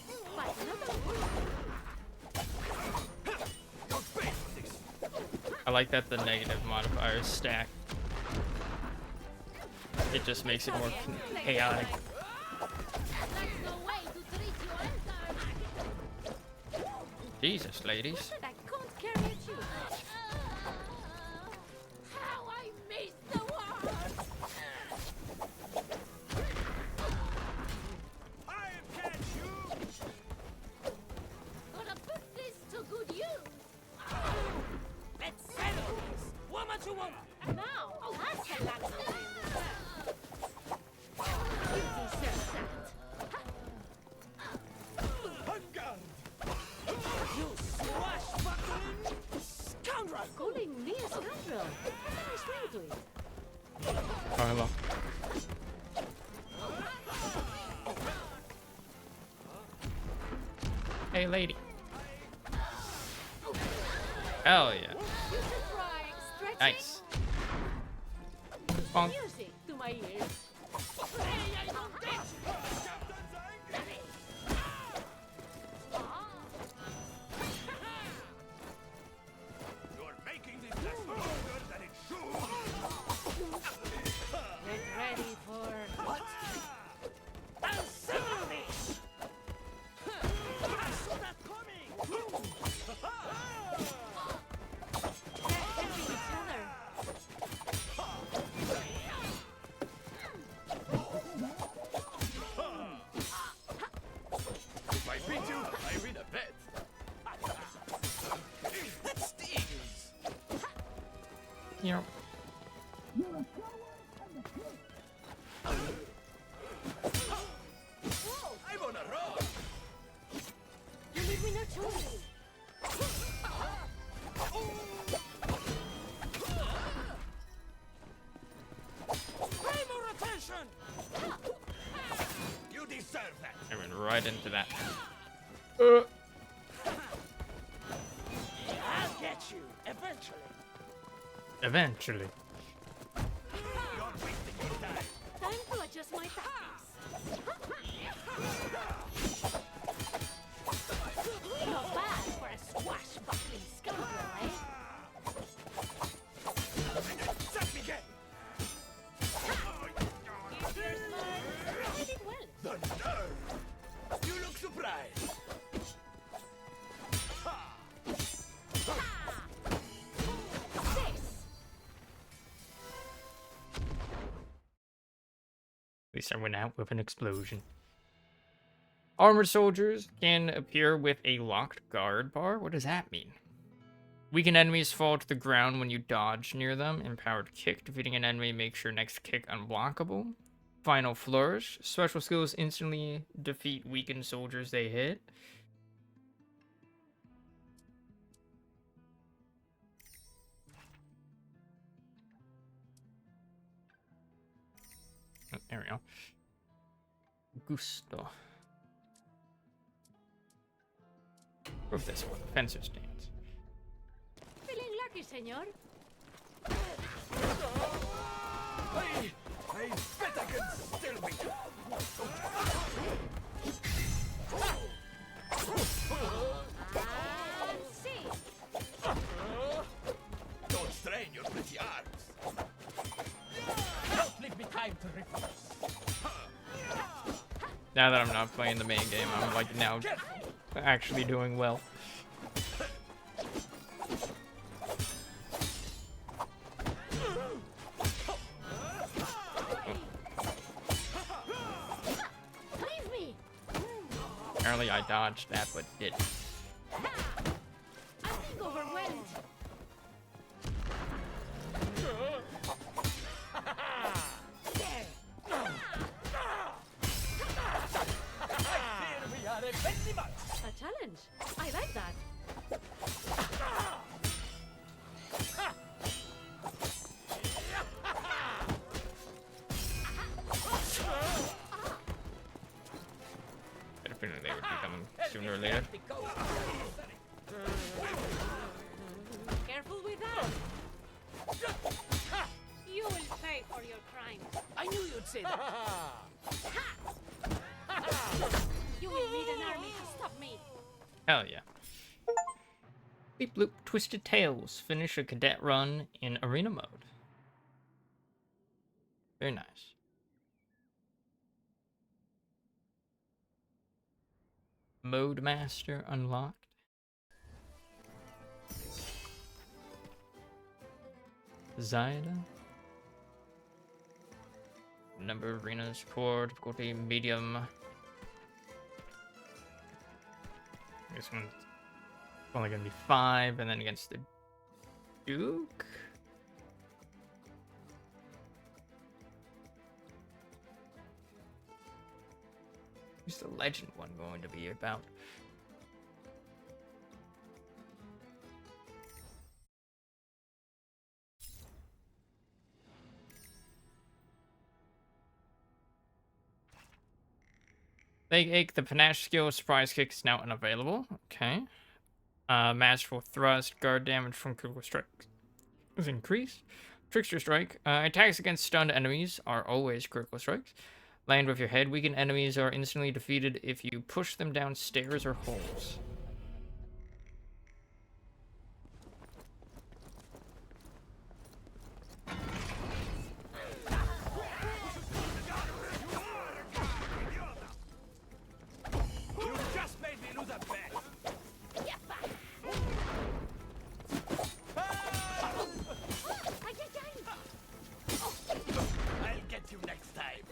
another You'll pay for this. I like that the negative modifiers stack. It just makes it more chaotic. That's no way to treat your elder. Jesus, ladies. I can't carry a tune. How I missed the word! I'll catch you. Gonna put this to good use. Let's settle this. What much you want? Now, that's a lot of you deserve that. Hey, lady. Hell yeah. Nice. Bonk. Music to my ears. You're making this last longer than it should. Get ready for What? I'll settle this! I saw that coming! helping each other. If I beat you, I win a bet. That stings! Yep. I'm on a roll. You leave me no choice. Pay more attention! You deserve that. I went right into that. I'll get you, eventually. Eventually. You're wasting your time. Time to adjust my tactics. Not bad for a swashbuckling scoundrel, eh? Set me gay. Here's your smile. You did well. The nerve. You look surprised. This. At least I went out with an explosion. Armored soldiers can appear with a locked guard bar. What does that mean? Weakened enemies fall to the ground when you dodge near them. Empowered kick. Defeating an enemy makes your next kick unblockable. Final flourish. Special skills instantly defeat weakened soldiers they hit. Oh, there we go. Gusto. Prove this one. Fencer's stance. Feeling lucky, senor. I bet I can still beat you. And see. Don't strain your pretty arms. Don't leave me time to reflex. Now that I'm not playing the main game, I'm like now actually doing well. Leave me. Apparently I dodged that, but didn't. I'm being overwhelmed. Here we are, a very much. A challenge. I like that. I had a feeling they would be coming sooner or later. Careful with that. You will pay for your crimes. I knew you'd say that. You will need an army to stop me. Hell yeah. Beep Bloop Twisted Tails. Finish a cadet run in arena mode. Very nice. Mode Master unlocked. Zyda. Number of arenas, core, difficulty, medium. This one's only gonna be 5, and then against the Duke. Who's the legend one going to be about? Plague Ache, the Panache skill, Surprise Kick is now unavailable. Okay. Masterful Thrust, guard damage from critical strikes is increased. Trickster Strike, attacks against stunned enemies are always critical strikes. Land with your head. Weakened enemies are instantly defeated if you push them down stairs or holes. You just made me lose a bet. I'll get you next time.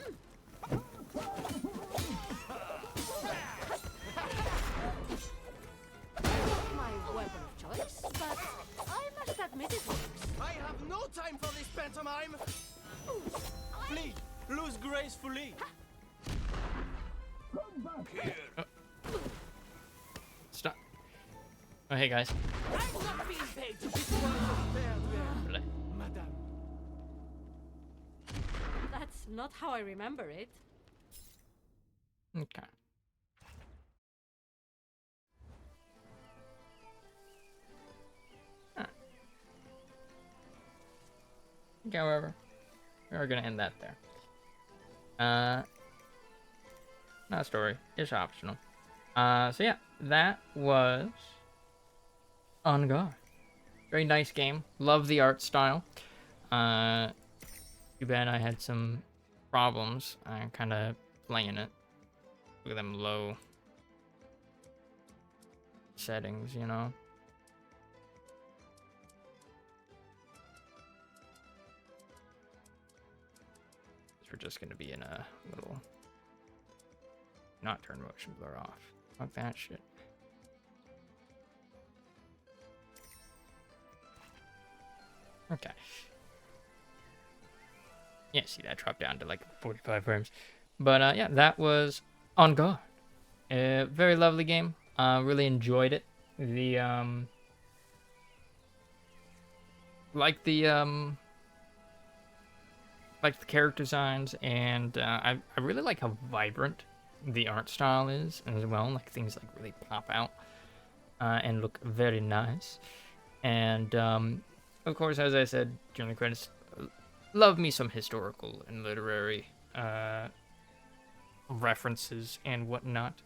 My weapon of choice, but I must admit it works. I have no time for this pantomime! Flee! Lose gracefully! Stop. Oh, hey, guys. I'm not being paid to destroy your fair madame. That's not how I remember it. Okay. However, we're gonna end that there. Not a story. It's optional. So yeah, that was On Guard. Very nice game. Love the art style. Too bad I had some problems. I'm kind of playing it. Look at them low settings, you know. We're just gonna be in a little not turn motion blur off. Fuck that shit. Okay. Yeah, see that drop down to like 45 frames. But yeah, that was On Guard. Very lovely game. Really enjoyed it. The like the character designs, and I really like how vibrant the art style is as well. Like things like really pop out and look very nice. And of course, as I said during the credits, love me some historical and literary references and whatnot.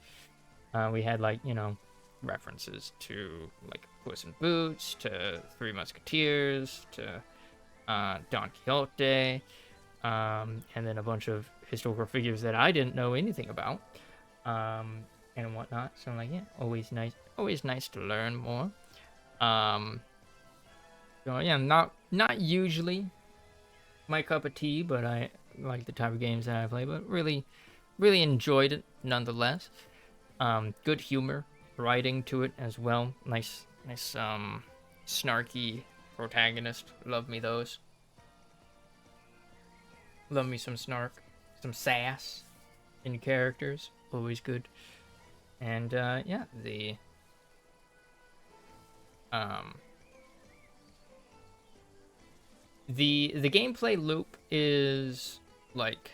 We had like, you know, references to like Puss in Boots, to Three Musketeers, to Don Quixote. And then a bunch of historical figures that I didn't know anything about, and whatnot. So I'm like, yeah, always nice to learn more. So yeah, not usually my cup of tea, but I like the type of games that I play. But really enjoyed it nonetheless. Good humor, writing to it as well. Nice snarky protagonist. Love me those. Love me some snark, some sass in characters, always good. And yeah, the gameplay loop is like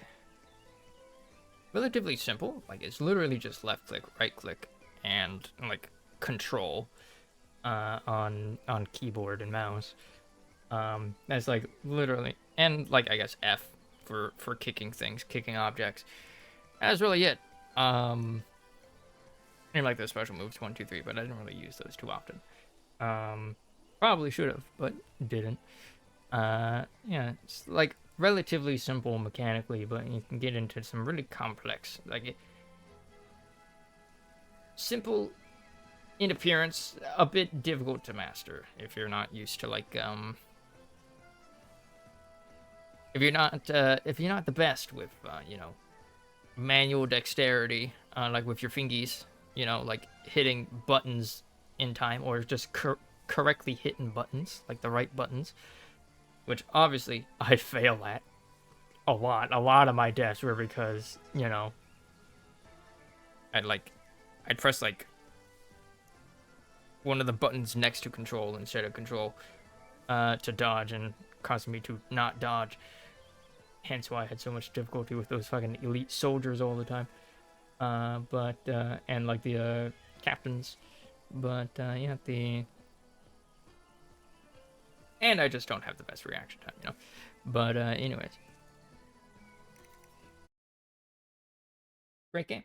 relatively simple. Like it's literally just left click, right click, and like control on keyboard and mouse. That's like literally, and like I guess F for kicking things, kicking objects. That's really it. And like the special moves 1, 2, 3, but I didn't really use those too often. Probably should have, but didn't. Yeah, it's like relatively simple mechanically, but you can get into some really complex, like simple in appearance, a bit difficult to master if you're not used to like if you're not the best with you know, manual dexterity, like with your fingies, you know, like hitting buttons in time, or just correctly hitting buttons, like the right buttons, which obviously I'd fail at a lot. A lot of my deaths were because, you know, I'd press like one of the buttons next to control instead of control to dodge, and causing me to not dodge. Hence why I had so much difficulty with those fucking elite soldiers all the time. but and like the captains, but yeah, and I just don't have the best reaction time, you know. But anyways, great game.